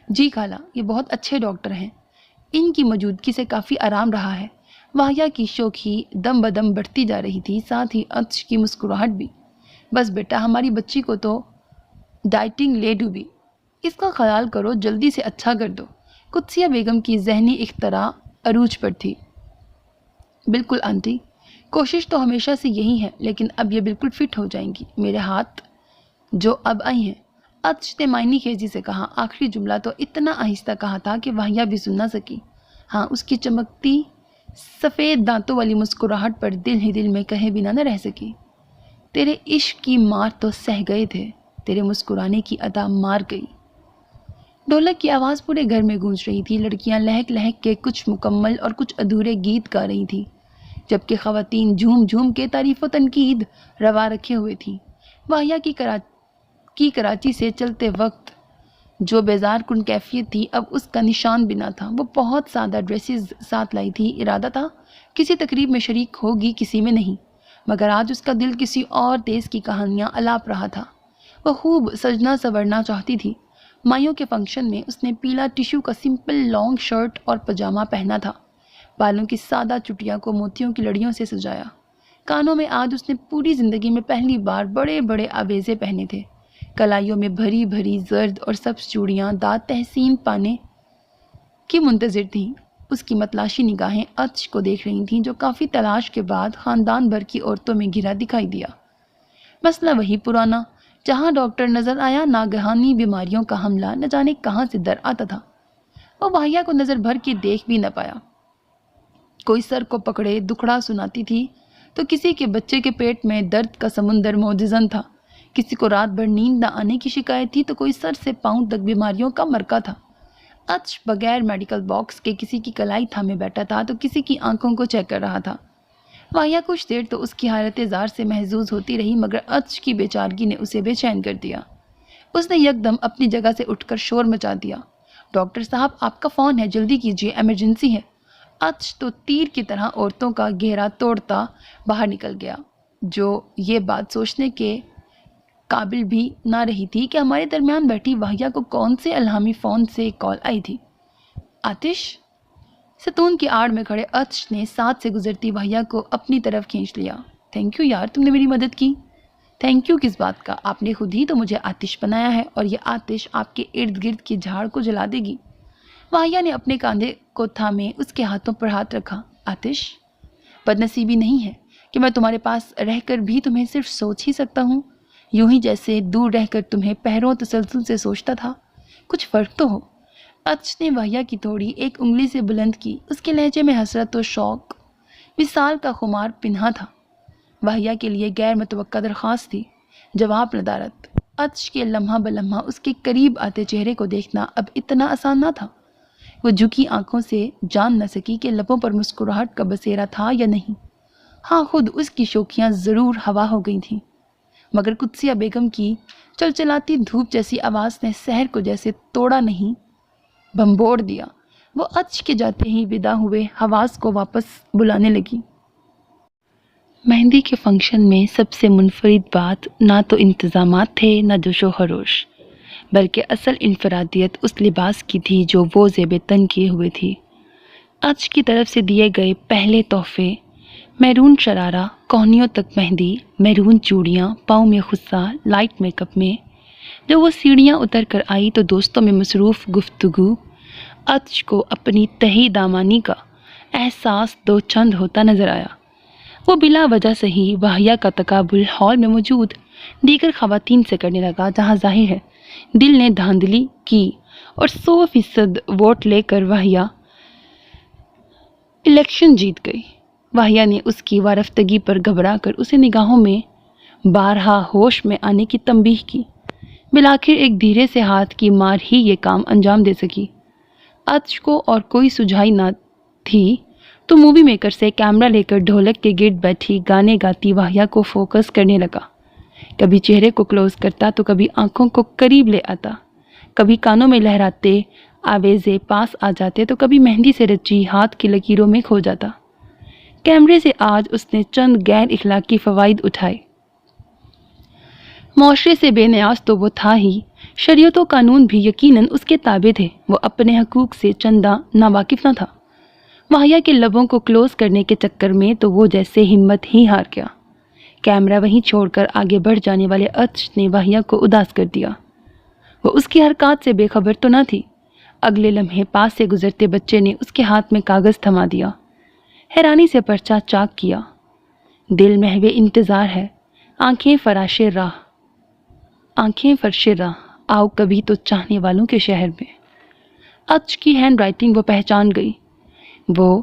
جی خالہ، یہ بہت اچھے ڈاکٹر ہیں، ان کی موجودگی سے کافی آرام رہا ہے۔ واہیا کی شوخی دم بدم بڑھتی جا رہی تھی، ساتھ ہی اچ کی مسکراہٹ بھی۔ بس بیٹا، ہماری بچی کو تو ڈائٹنگ لے ڈوبی، اس کا خیال کرو، جلدی سے اچھا کر دو۔ قدسیہ بیگم کی ذہنی اختراع عروج پر تھی۔ بالکل آنٹی، کوشش تو ہمیشہ سے یہی ہے، لیکن اب یہ بالکل فٹ ہو جائیں گی۔ میرے ہاتھ جو اب آئی ہیں، اچ نے معنی خیزی سے کہا۔ آخری جملہ تو اتنا آہستہ کہا تھا کہ واہیا بھی سن نہ سکی۔ ہاں، اس کی چمکتی سفید دانتوں والی مسکراہٹ پر دل ہی دل میں کہے بنا نہ رہ سکی۔ تیرے عشق کی مار تو سہ گئے تھے، تیرے مسکرانے کی ادا مار گئی۔ ڈھولک کی آواز پورے گھر میں گونج رہی تھی۔ لڑکیاں لہک لہک کے کچھ مکمل اور کچھ ادھورے گیت گا رہی تھیں، جبکہ خواتین جھوم جھوم کے تعریف و تنقید روا رکھے ہوئے تھیں۔ واہیا کی کراچی سے چلتے وقت جو بیزار کن کیفیت تھی اب اس کا نشان بھی نہ تھا۔ وہ بہت سادہ ڈریسز ساتھ لائی تھی، ارادہ تھا کسی تقریب میں شریک ہوگی، کسی میں نہیں، مگر آج اس کا دل کسی اور دیس کی کہانیاں الاپ رہا تھا۔ وہ خوب سجنا سورنا چاہتی تھی۔ مائیوں کے فنکشن میں اس نے پیلا ٹیشو کا سمپل لانگ شرٹ اور پاجامہ پہنا تھا، بالوں کی سادہ چٹیاں کو موتیوں کی لڑیوں سے سجایا۔ کانوں میں آج اس نے پوری زندگی میں پہلی بار بڑے بڑے آویزے پہنے تھے۔ کلائیوں میں بھری بھری زرد اور سبز چوڑیاں دانت تحسین پانے کی منتظر تھیں۔ اس کی متلاشی نگاہیں عطش کو دیکھ رہی تھیں، جو کافی تلاش کے بعد خاندان بھر کی عورتوں میں گھرا دکھائی دیا۔ مسئلہ وہی پرانا، جہاں ڈاکٹر نظر آیا ناگہانی بیماریوں کا حملہ نہ جانے کہاں سے در آتا تھا۔ وہ واہیا کو نظر بھر کے دیکھ بھی نہ پایا۔ کوئی سر کو پکڑے دکھڑا سناتی تھی تو کسی کے بچے کے پیٹ میں درد کا سمندر معجزن تھا، کسی کو رات بھر نیند نہ آنے کی شکایت تھی تو کوئی سر سے پاؤں تک بیماریوں کا مرکہ تھا۔ عطش بغیر میڈیکل باکس کے کسی کی کلائی تھامے بیٹھا تھا تو کسی کی آنکھوں کو چیک کر رہا تھا۔ واہیا کچھ دیر تو اس کی حالت زار سے محظوظ ہوتی رہی، مگر عطش کی بے چارگی نے اسے بے چین کر دیا۔ اس نے یکدم اپنی جگہ سے اٹھ کر شور مچا دیا۔ ڈاکٹر صاحب آپ کا فون ہے، جلدی کیجیے، ایمرجنسی ہے۔ عطش تو تیر کی طرح عورتوں کا گھیرا توڑتا باہر نکل گیا، جو یہ بات سوچنے کے قابل بھی نہ رہی تھی کہ ہمارے درمیان بیٹھی واہیا کو کون سے الہامی فون سے کال آئی تھی۔ آتش؟ ستون کی آڑ میں کھڑے عطش نے ساتھ سے گزرتی واہیا کو اپنی طرف کھینچ لیا۔ تھینک یو یار، تم نے میری مدد کی۔ تھینک یو کس بات کا، آپ نے خود ہی تو مجھے آتش بنایا ہے، اور یہ آتش آپ کے ارد گرد کی جھاڑ کو جلا دے گی۔ واہیا نے اپنے کاندھے کو تھامے اس کے ہاتھوں پر ہاتھ رکھا۔ آتش، بدنصیبی نہیں ہے کہ میں تمہارے پاس رہ کر بھی تمہیں صرف سوچ ہی سکتا ہوں، یوں ہی جیسے دور رہ کر تمہیں پہروں تسلسل سے سوچتا تھا۔ کچھ فرق تو ہو۔ عطش نے واہیا کی توڑی ایک انگلی سے بلند کی، اس کے لہجے میں حسرت و شوق وصال کا خمار پنہا تھا۔ واہیا کے لیے غیر متوقع درخواست تھی، جواب ندارت۔ عطش کے لمحہ بلمحہ اس کے قریب آتے چہرے کو دیکھنا اب اتنا آسان نہ تھا۔ وہ جھکی آنکھوں سے جان نہ سکی کہ لبوں پر مسکراہٹ کا بسیرا تھا یا نہیں۔ ہاں، خود اس کی شوخیاں ضرور ہوا ہو گئی تھیں، مگر قدسیہ بیگم کی چلچلاتی دھوپ جیسی آواز نے سحر کو جیسے توڑا نہیں، بھنبوڑ دیا۔ وہ عطش کے جاتے ہی ودا ہوئے حواس کو واپس بلانے لگی۔ مہندی کے فنکشن میں سب سے منفرد بات نہ تو انتظامات تھے، نہ جوش و خروش، بلکہ اصل انفرادیت اس لباس کی تھی جو وہ زیب تن کیے ہوئے تھی۔ عطش کی طرف سے دیے گئے پہلے تحفے، میرون شرارہ، کوہنیوں تک مہندی، میرون چوڑیاں، پاؤں میں خصہ، لائٹ میک اپ میں جب وہ سیڑھیاں اتر کر آئی تو دوستوں میں مصروف گفتگو عطش کو اپنی تہی دامانی کا احساس دو چند ہوتا نظر آیا۔ وہ بلا وجہ سے ہی واہیا کا تقابل ہال میں موجود دیگر خواتین سے کرنے لگا، جہاں ظاہر ہے دل نے دھاندلی کی اور 100% ووٹ لے کر واہیا الیکشن جیت گئی۔ واہیا نے اس کی وارفتگی پر گھبرا کر اسے نگاہوں میں بارہا ہوش میں آنے کی تنبیہ کی۔ بالآخر ایک دھیرے سے ہاتھ کی مار ہی یہ کام انجام دے سکی۔ عطش کو اور کوئی سجھائی نہ تھی تو مووی میکر سے کیمرہ لے کر ڈھولک کے گرد بیٹھی گانے گاتی واہیا کو فوکس کرنے لگا۔ کبھی چہرے کو کلوز کرتا تو کبھی آنکھوں کو قریب لے آتا، کبھی کانوں میں لہراتے آویزے پاس آ جاتے تو کبھی مہندی سے رچی ہاتھ کی لکیروں میں کھو جاتا۔ کیمرے سے آج اس نے چند غیر اخلاقی فوائد اٹھائے۔ معاشرے سے بے نیاز تو وہ تھا ہی، شریعت و قانون بھی یقیناً اس کے تابع تھے، وہ اپنے حقوق سے چنداں ناواقف نہ تھا۔ واہیا کے لبوں کو کلوز کرنے کے چکر میں تو وہ جیسے ہمت ہی ہار گیا۔ کیمرہ وہیں چھوڑ کر آگے بڑھ جانے والے عطش نے واہیا کو اداس کر دیا۔ وہ اس کی حرکات سے بے خبر تو نہ تھی۔ اگلے لمحے پاس سے گزرتے بچے نے اس کے ہاتھ میں کاغذ تھما دیا، حیرانی سے پرچہ چاک کیا۔ دل محو انتظار ہے، آنکھیں فرش راہ، آؤ کبھی تو چاہنے والوں کے شہر میں۔ عطش کی ہینڈ رائٹنگ وہ پہچان گئی۔ وہ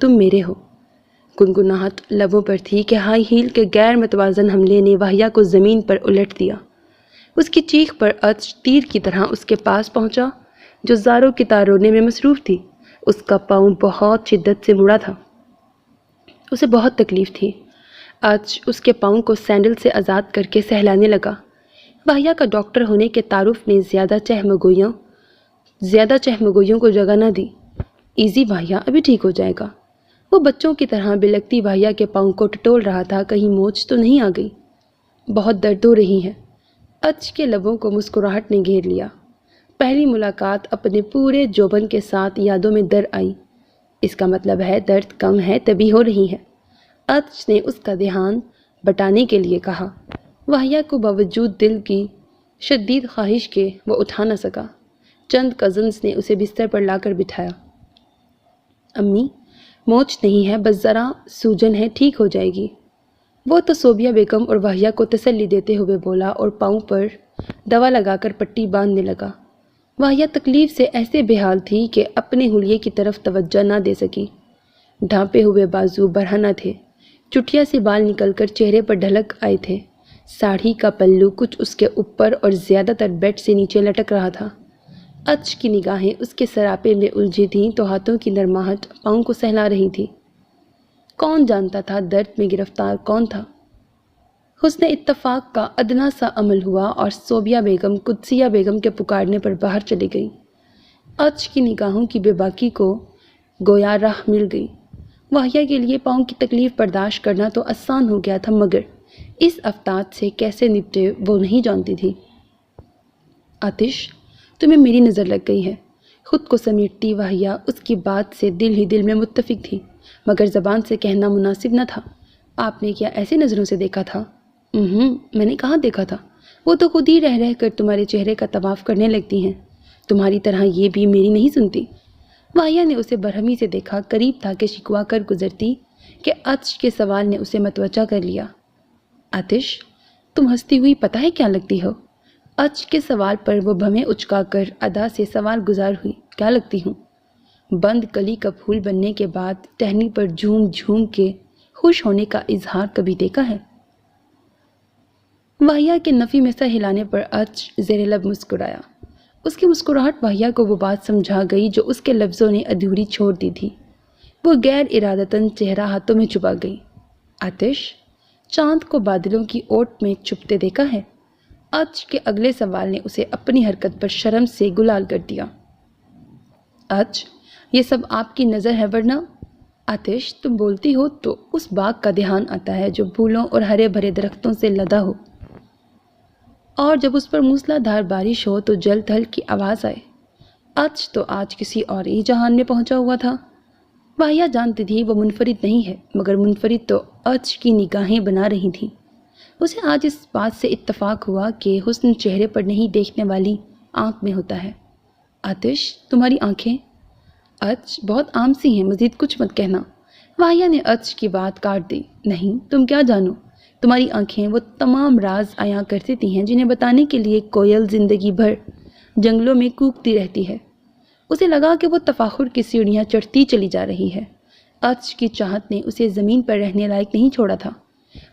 تم میرے ہو۔ گنگناہٹ لبوں پر تھی کہ ہائی ہیل کے غیر متوازن حملے نے واہیا کو زمین پر الٹ دیا۔ اس کی چیخ پر ارچ تیر کی طرح اس کے پاس پہنچا جو زاروں کی تار رونے میں مصروف تھی۔ اس کا پاؤں بہت شدت سے مڑا تھا۔ اسے بہت تکلیف تھی۔ ارچ اس کے پاؤں کو سینڈل سے آزاد کر کے سہلانے لگا۔ واہیا کا ڈاکٹر ہونے کے تعارف نے زیادہ چہمگوئیوں کو جگہ نہ دی۔ ایزی واہیا، ابھی ٹھیک ہو جائے گا۔ وہ بچوں کی طرح بلکتی واہیا کے پاؤں کو ٹٹول رہا تھا، کہیں موچ تو نہیں آ گئی؟ بہت درد ہو رہی ہے۔ ارچ کے لبوں کو مسکراہٹ نے گھیر لیا۔ پہلی ملاقات اپنے پورے جوبن کے ساتھ یادوں میں در آئی۔ اس کا مطلب ہے درد کم ہے تبھی ہو رہی ہے۔ ارچ نے اس کا دھیان بٹانے کے لیے کہا۔ واہیا کو باوجود دل کی شدید خواہش کے وہ اٹھا نہ سکا۔ چند کزنز نے اسے بستر پر لا کر بٹھایا۔ امی، موچ نہیں ہے، بس ذرا سوجن ہے، ٹھیک ہو جائے گی۔ وہ تو صوبیہ بیگم اور واہیا کو تسلی دیتے ہوئے بولا اور پاؤں پر دوا لگا کر پٹی باندھنے لگا۔ واہیا تکلیف سے ایسے بے حال تھی کہ اپنے حلیے کی طرف توجہ نہ دے سکی۔ ڈھانپے ہوئے بازو برہنہ تھے، چٹیا سے بال نکل کر چہرے پر ڈھلک آئے تھے۔ ساڑھی کا پلو کچھ اس کے اوپر اور زیادہ تر بیڈ سے نیچے لٹک رہا تھا۔ ارچ کی نگاہیں اس کے سراپے میں الجھی تھیں تو ہاتھوں کی نرماہٹ پاؤں کو سہلا رہی تھی۔ کون جانتا تھا درد میں گرفتار کون تھا؟ حسن اتفاق کا ادنا سا عمل ہوا اور صوبیہ بیگم قدسیہ بیگم کے پکارنے پر باہر چلی گئی۔ ارچ کی نگاہوں کی بے باکی کو گویا راہ مل گئی۔ واہیا کے لیے پاؤں کی تکلیف برداشت کرنا تو آسان ہو گیا تھا، مگر اس افتاد سے کیسے نپٹے وہ نہیں جانتی تھی۔ آتش، تمہیں میری نظر لگ گئی ہے۔ خود کو سمیٹتی واہیا اس کی بات سے دل ہی دل میں متفق تھی، مگر زبان سے کہنا مناسب نہ تھا۔ آپ نے کیا ایسے نظروں سے دیکھا تھا؟ میں نے کہاں دیکھا تھا؟ وہ تو خود ہی رہ کر تمہارے چہرے کا طواف کرنے لگتی ہیں۔ تمہاری طرح یہ بھی میری نہیں سنتی۔ واہیا نے اسے برہمی سے دیکھا، قریب تھا کہ شکوا کر گزرتی کہ ارچ کے سوال نے اسے متوجہ کر لیا۔ آتش، تم ہنستی ہوئی پتہ ہے کیا لگتی ہو؟ ارچ کے سوال پر وہ بھویں اچکا کر ادا سے سوال گزار ہوئی۔ کیا لگتی ہوں؟ بند کلی کا پھول بننے کے بعد ٹہنی پر جھوم جھوم کے خوش ہونے کا اظہار کبھی دیکھا ہے؟ واہیا کے نفی میں سر ہلانے پر ارچ زیر لب مسکرایا۔ اس کی مسکراہٹ واہیا کو وہ بات سمجھا گئی جو اس کے لفظوں نے ادھوری چھوڑ دی تھی۔ وہ غیر ارادتاً چہرہ ہاتھوں میں چھپا گئی۔ آتش، چاند کو بادلوں کی اوٹ میں چھپتے دیکھا ہے؟ ارچ کے اگلے سوال نے اسے اپنی حرکت پر شرم سے گلال کر دیا۔ ارچ، یہ سب آپ کی نظر ہے ورنہ؟ آتش، تم بولتی ہو تو اس باغ کا دھیان آتا ہے جو پھولوں اور ہرے بھرے درختوں سے لدا ہو، اور جب اس پر موسلا دھار بارش ہو تو جل تھل کی آواز آئے۔ ارچ تو آج کسی اور ہی جہان میں پہنچا ہوا تھا۔ واہیا جانتی تھی وہ منفرد نہیں ہے، مگر منفرد تو ارچ کی نگاہیں بنا رہی تھیں۔ اسے آج اس بات سے اتفاق ہوا کہ حسن چہرے پر نہیں دیکھنے والی آنکھ میں ہوتا ہے۔ آتش، تمہاری آنکھیں؟ ارچ، بہت عام سی ہیں، مزید کچھ مت کہنا۔ واہیا نے ارچ کی بات کاٹ دی۔ نہیں، تم کیا جانو؟ تمہاری آنکھیں وہ تمام راز عیاں کر دیتی ہیں جنہیں بتانے کے لیے کوئل زندگی بھر جنگلوں میں کوکتی رہتی ہے۔ اسے لگا کہ وہ تفاخر کی سیڑھیاں چڑھتی چلی جا رہی ہے۔ ارچ کی چاہت نے اسے زمین پر رہنے لائق نہیں چھوڑا تھا۔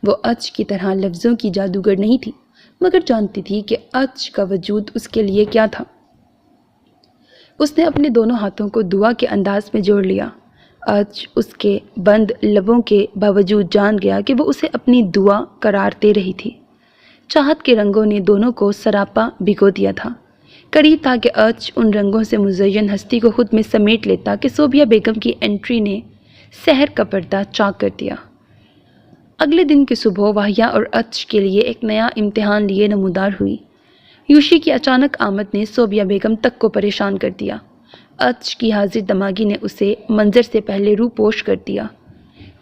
وہ ارچ کی طرح لفظوں کی جادوگر نہیں تھی، مگر جانتی تھی کہ ارچ کا وجود اس کے لیے کیا تھا۔ اس نے اپنے دونوں ہاتھوں کو دعا کے انداز میں جوڑ لیا۔ ارچ اس کے بند لبوں کے باوجود جان گیا کہ وہ اسے اپنی دعا قرار دے رہی تھی۔ چاہت کے رنگوں نے دونوں کو سراپا بھگو دیا تھا۔ قریب تھا کہ ارچ ان رنگوں سے مزین ہستی کو خود میں سمیٹ لیتا کہ صوبیہ بیگم کی انٹری نے سحر کا پردہ چاک کر دیا۔ اگلے دن کی صبح واہیا اور ارچ کے لیے ایک نیا امتحان لیے نمودار ہوئی۔ یوشی کی اچانک آمد نے صوبیہ بیگم تک کو پریشان کر دیا۔ ارچ کی حاضر دماغی نے اسے منظر سے پہلے رو پوش کر دیا۔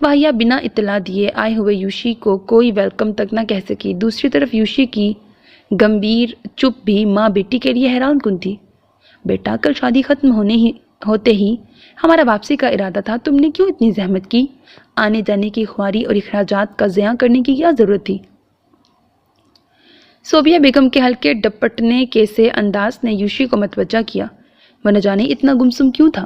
واہیا بنا اطلاع دیے آئے ہوئے یوشی کو کوئی ویلکم تک نہ کہہ سکی۔ دوسری طرف یوشی کی گمبھیر چپ بھی ماں بیٹی کے لیے حیران کن تھی۔ بیٹا، کل شادی ختم ہوتے ہی ہمارا واپسی کا ارادہ تھا، تم نے کیوں اتنی زحمت کی؟ آنے جانے کی خواری اور اخراجات کا ضیاع کرنے کی کیا ضرورت تھی؟ صوبیہ بیگم کے ہلکے ڈپٹنے کے سے انداز نے یوشی کو متوجہ کیا۔ وہ نہ جانے اتنا گمسم کیوں تھا۔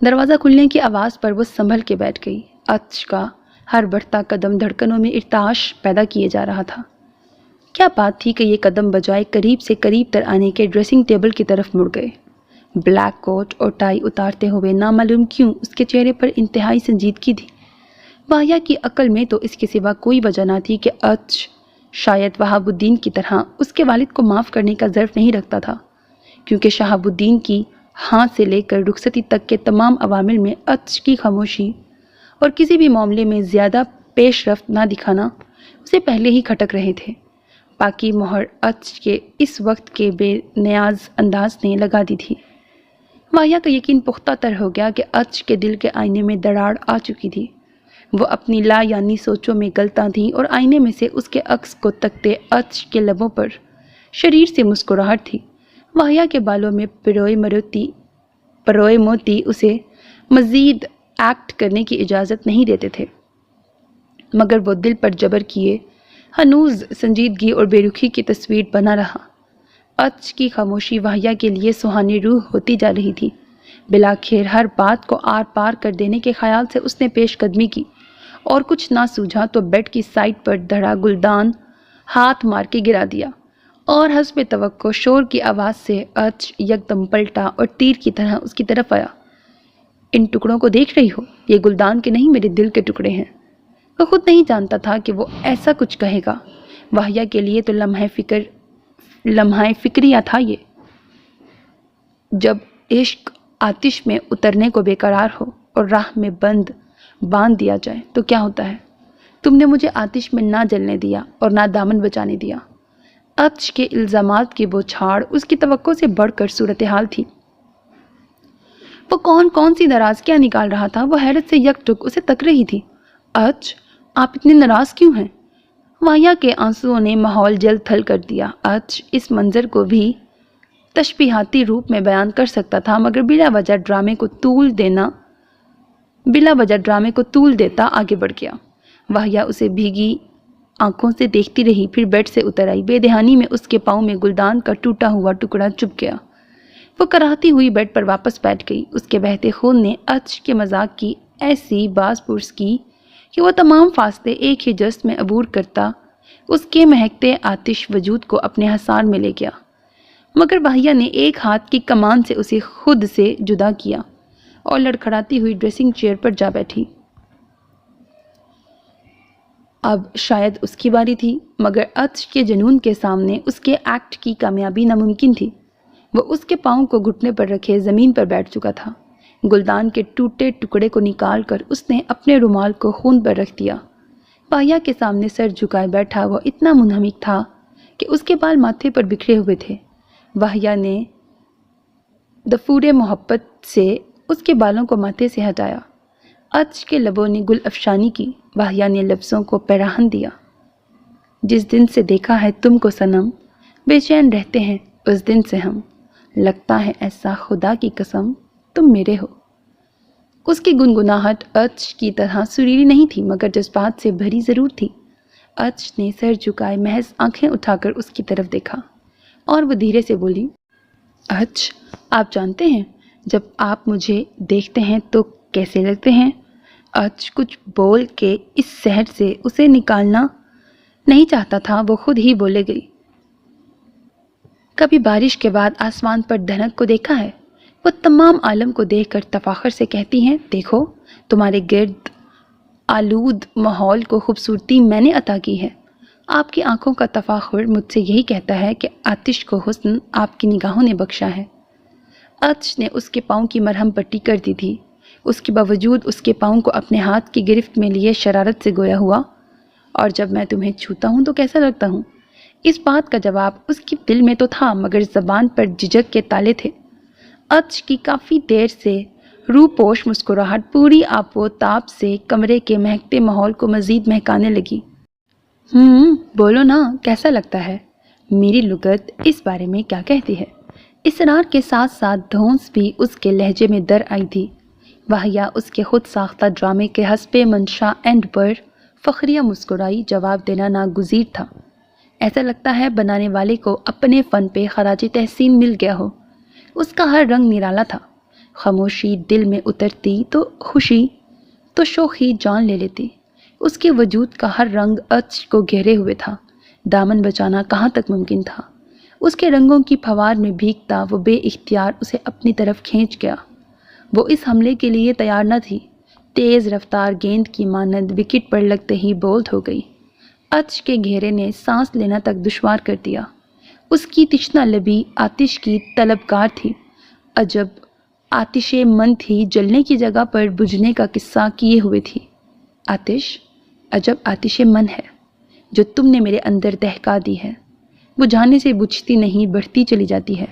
دروازہ کھلنے کی آواز پر وہ سنبھل کے بیٹھ گئی۔ عطش کا ہر بڑھتا قدم دھڑکنوں میں ارتعاش پیدا کیے جا رہا تھا۔ کیا بات تھی کہ یہ قدم بجائے قریب سے قریب تر آنے کے ڈریسنگ ٹیبل کی طرف مڑ گئے۔ بلیک کوٹ اور ٹائی اتارتے ہوئے نامعلوم کیوں اس کے چہرے پر انتہائی سنجیدگی تھی۔ واہیا کی عقل میں تو اس کے سوا کوئی وجہ نہ تھی کہ عطش شاید وہاب الدین کی طرح اس کے والد کو معاف کرنے کا ظرف نہیں رکھتا تھا، کیونکہ شہاب الدین کی ہاں سے لے کر رخصتی تک کے تمام عوامل میں عطش کی خاموشی اور کسی بھی معاملے میں زیادہ پیش رفت نہ دکھانا اسے پہلے ہی کھٹک رہے تھے۔ پاکی مہر عطش کے اس وقت کے بے نیاز انداز نے لگا دی تھی۔ واہیا کا یقین پختہ تر ہو گیا کہ عطش کے دل کے آئینے میں دراڑ آ چکی تھی۔ وہ اپنی لا یعنی سوچوں میں غلطاں تھی اور آئینے میں سے اس کے عکس کو تکتے عطش کے لبوں پر شریر سے مسکراہٹ تھی۔ واہیا کے بالوں میں پروئے موتی اسے مزید ایکٹ کرنے کی اجازت نہیں دیتے تھے، مگر وہ دل پر جبر کیے ہنوز سنجیدگی اور بے رخی کی تصویر بنا رہا۔ عطش کی خاموشی واہیا کے لیے سہانی روح ہوتی جا رہی تھی۔ بلاخیر ہر بات کو آر پار کر دینے کے خیال سے اس نے پیش قدمی کی اور کچھ نہ سوجھا تو بیڈ کی سائڈ پر دھڑا گلدان ہاتھ مار کے گرا دیا، اور حسب توقع شور کی آواز سے عطش یکدم پلٹا اور تیر کی طرح اس کی طرف آیا۔ ان ٹکڑوں کو دیکھ رہی ہو؟ یہ گلدان کے نہیں، میرے دل کے ٹکڑے ہیں۔ وہ خود نہیں جانتا تھا کہ وہ ایسا کچھ کہے گا۔ واہیا کے لیے تو لمحہ فکریہ تھا یہ۔ جب عشق آتش میں اترنے کو بے قرار ہو اور راہ میں باندھ دیا جائے تو کیا ہوتا ہے؟ تم نے مجھے آتش میں نہ جلنے دیا اور نہ دامن بچانے دیا۔ عطش کے الزامات کی بوچھاڑ اس کی توقع سے بڑھ کر صورتحال تھی۔ وہ کون سی ناراض کیا نکال رہا تھا؟ وہ حیرت سے یک ٹک اسے تک رہی تھی۔ عطش، آپ اتنے ناراض کیوں ہیں؟ واہیا کے آنسوؤں نے ماحول جل تھل کر دیا۔ عطش اس منظر کو بھی تشبیہاتی روپ میں بیان کر سکتا تھا، مگر بلا وجہ ڈرامے کو طول دیتا آگے بڑھ گیا۔ واہیا اسے بھیگی آنکھوں سے دیکھتی رہی، پھر بیڈ سے اتر آئی۔ بے دہانی میں اس کے پاؤں میں گلدان کا ٹوٹا ہوا ٹکڑا چبھ گیا۔ وہ کراہتی ہوئی بیڈ پر واپس بیٹھ گئی۔ اس کے بہتے خون نے عطش کے مذاق کی ایسی باز پرس کی کہ وہ تمام فاصلے ایک ہی جست میں عبور کرتا اس کے مہکتے آتش وجود کو اپنے حصار میں لے گیا۔ مگر واہیا نے ایک ہاتھ کی کمان سے اسے خود سے جدا کیا اور لڑکھڑاتی ہوئی ڈریسنگ چیئر پر جا بیٹھی۔ اب شاید اس کی باری تھی، مگر عطش کے جنون کے سامنے اس کے ایکٹ کی کامیابی ناممکن تھی۔ وہ اس کے پاؤں کو گھٹنے پر رکھے زمین پر بیٹھ چکا تھا۔ گلدان کے ٹوٹے ٹکڑے کو نکال کر اس نے اپنے رومال کو خون پر رکھ دیا۔ واہیا کے سامنے سر جھکائے بیٹھا وہ اتنا منہمک تھا کہ اس کے بال ماتھے پر بکھرے ہوئے تھے۔ واہیا نے دفورے محبت سے اس کے بالوں کو ماتھے سے ہٹایا۔ عطش کے لبوں نے گل افشانی کی۔ واہیا نے لفظوں کو پیراہن دیا۔ جس دن سے دیکھا ہے تم کو صنم، بے چین رہتے ہیں اس دن سے ہم، لگتا ہے ایسا خدا کی قسم تم میرے ہو۔ اس کی گنگناہٹ عطش کی طرح سریلی نہیں تھی، مگر جذبات سے بھری ضرور تھی۔ عطش نے سر جھکائے محض آنکھیں اٹھا کر اس کی طرف دیکھا اور وہ دھیرے سے بولی، عطش، آپ جانتے ہیں جب آپ مجھے دیکھتے ہیں تو کیسے لگتے ہیں؟ عطش کچھ بول کے اس سحر سے اسے نکالنا نہیں چاہتا تھا، وہ خود ہی بولے گئی، کبھی بارش کے بعد آسمان پر دھنک کو دیکھا ہے؟ وہ تمام عالم کو دیکھ کر تفاخر سے کہتی ہیں، دیکھو تمہارے گرد آلود ماحول کو خوبصورتی میں نے عطا کی ہے۔ آپ کی آنکھوں کا تفاخر مجھ سے یہی کہتا ہے کہ آتش کو حسن آپ کی نگاہوں نے بخشا ہے۔ عطش نے اس کے پاؤں کی مرہم پٹی کر دی تھی، اس کے باوجود اس کے پاؤں کو اپنے ہاتھ کی گرفت میں لیے شرارت سے گویا ہوا، اور جب میں تمہیں چھوتا ہوں تو کیسا لگتا ہوں؟ اس بات کا جواب اس کی دل میں تو تھا، مگر زبان پر جھجک کے تالے تھے۔ عطش کی کافی دیر سے روح پوش مسکراہٹ پوری آب و تاب سے کمرے کے مہکتے ماحول کو مزید مہکانے لگی۔ بولو نا، کیسا لگتا ہے؟ میری لغت اس بارے میں کیا کہتی ہے؟ اصرار کے ساتھ ساتھ دھونس بھی اس کے لہجے میں در آئی تھی۔ واہیا اس کے خود ساختہ ڈرامے کے حسب منشا اینڈ پر فخریہ مسکرائی۔ جواب دینا ناگزیر تھا۔ ایسا لگتا ہے بنانے والے کو اپنے فن پہ خراج تحسین مل گیا ہو۔ اس کا ہر رنگ نرالا تھا، خاموشی دل میں اترتی تو خوشی تو شوخی جان لے لیتی۔ اس کے وجود کا ہر رنگ عطش کو گھیرے ہوئے تھا۔ دامن بچانا کہاں تک ممکن تھا؟ اس کے رنگوں کی پھوار میں بھیگتا وہ بے اختیار اسے اپنی طرف کھینچ گیا۔ وہ اس حملے کے لیے تیار نہ تھی۔ تیز رفتار گیند کی مانند وکٹ پر لگتے ہی بولڈ ہو گئی۔ عطش کے گھیرے نے سانس لینا تک دشوار کر دیا۔ اس کی تشنہ لبی آتش کی طلبگار تھی۔ عجب آتش من تھی، جلنے کی جگہ پر بجھنے کا قصہ کیے ہوئے تھی۔ آتش، عجب آتش من ہے جو تم نے میرے اندر دہکا دی ہے۔ بجھانے سے بجھتی نہیں، بڑھتی چلی جاتی ہے۔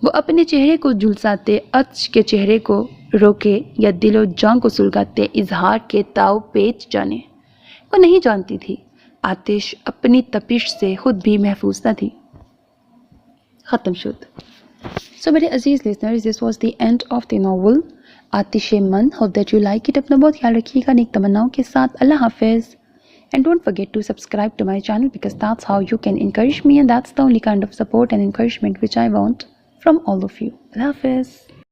وہ اپنے چہرے کو جھلساتے عطش کے چہرے کو روکے یا دل و جان کو سلگاتے اظہار کے تاؤ پیچ جانے۔ وہ نہیں جانتی تھی آتش اپنی تپش سے خود بھی محفوظ نہ تھی۔ ختم شد۔ سو میرے عزیز listeners, this was the end of the novel آتش من۔ Hope that you like it. اپنا بہت خیال رکھیے گا نیک تمناؤں کے ساتھ۔ اللہ حافظ۔ And don't forget to subscribe to my channel because that's how you can encourage me, and that's the only kind of support and encouragement which I want from all of you. Allah Hafiz.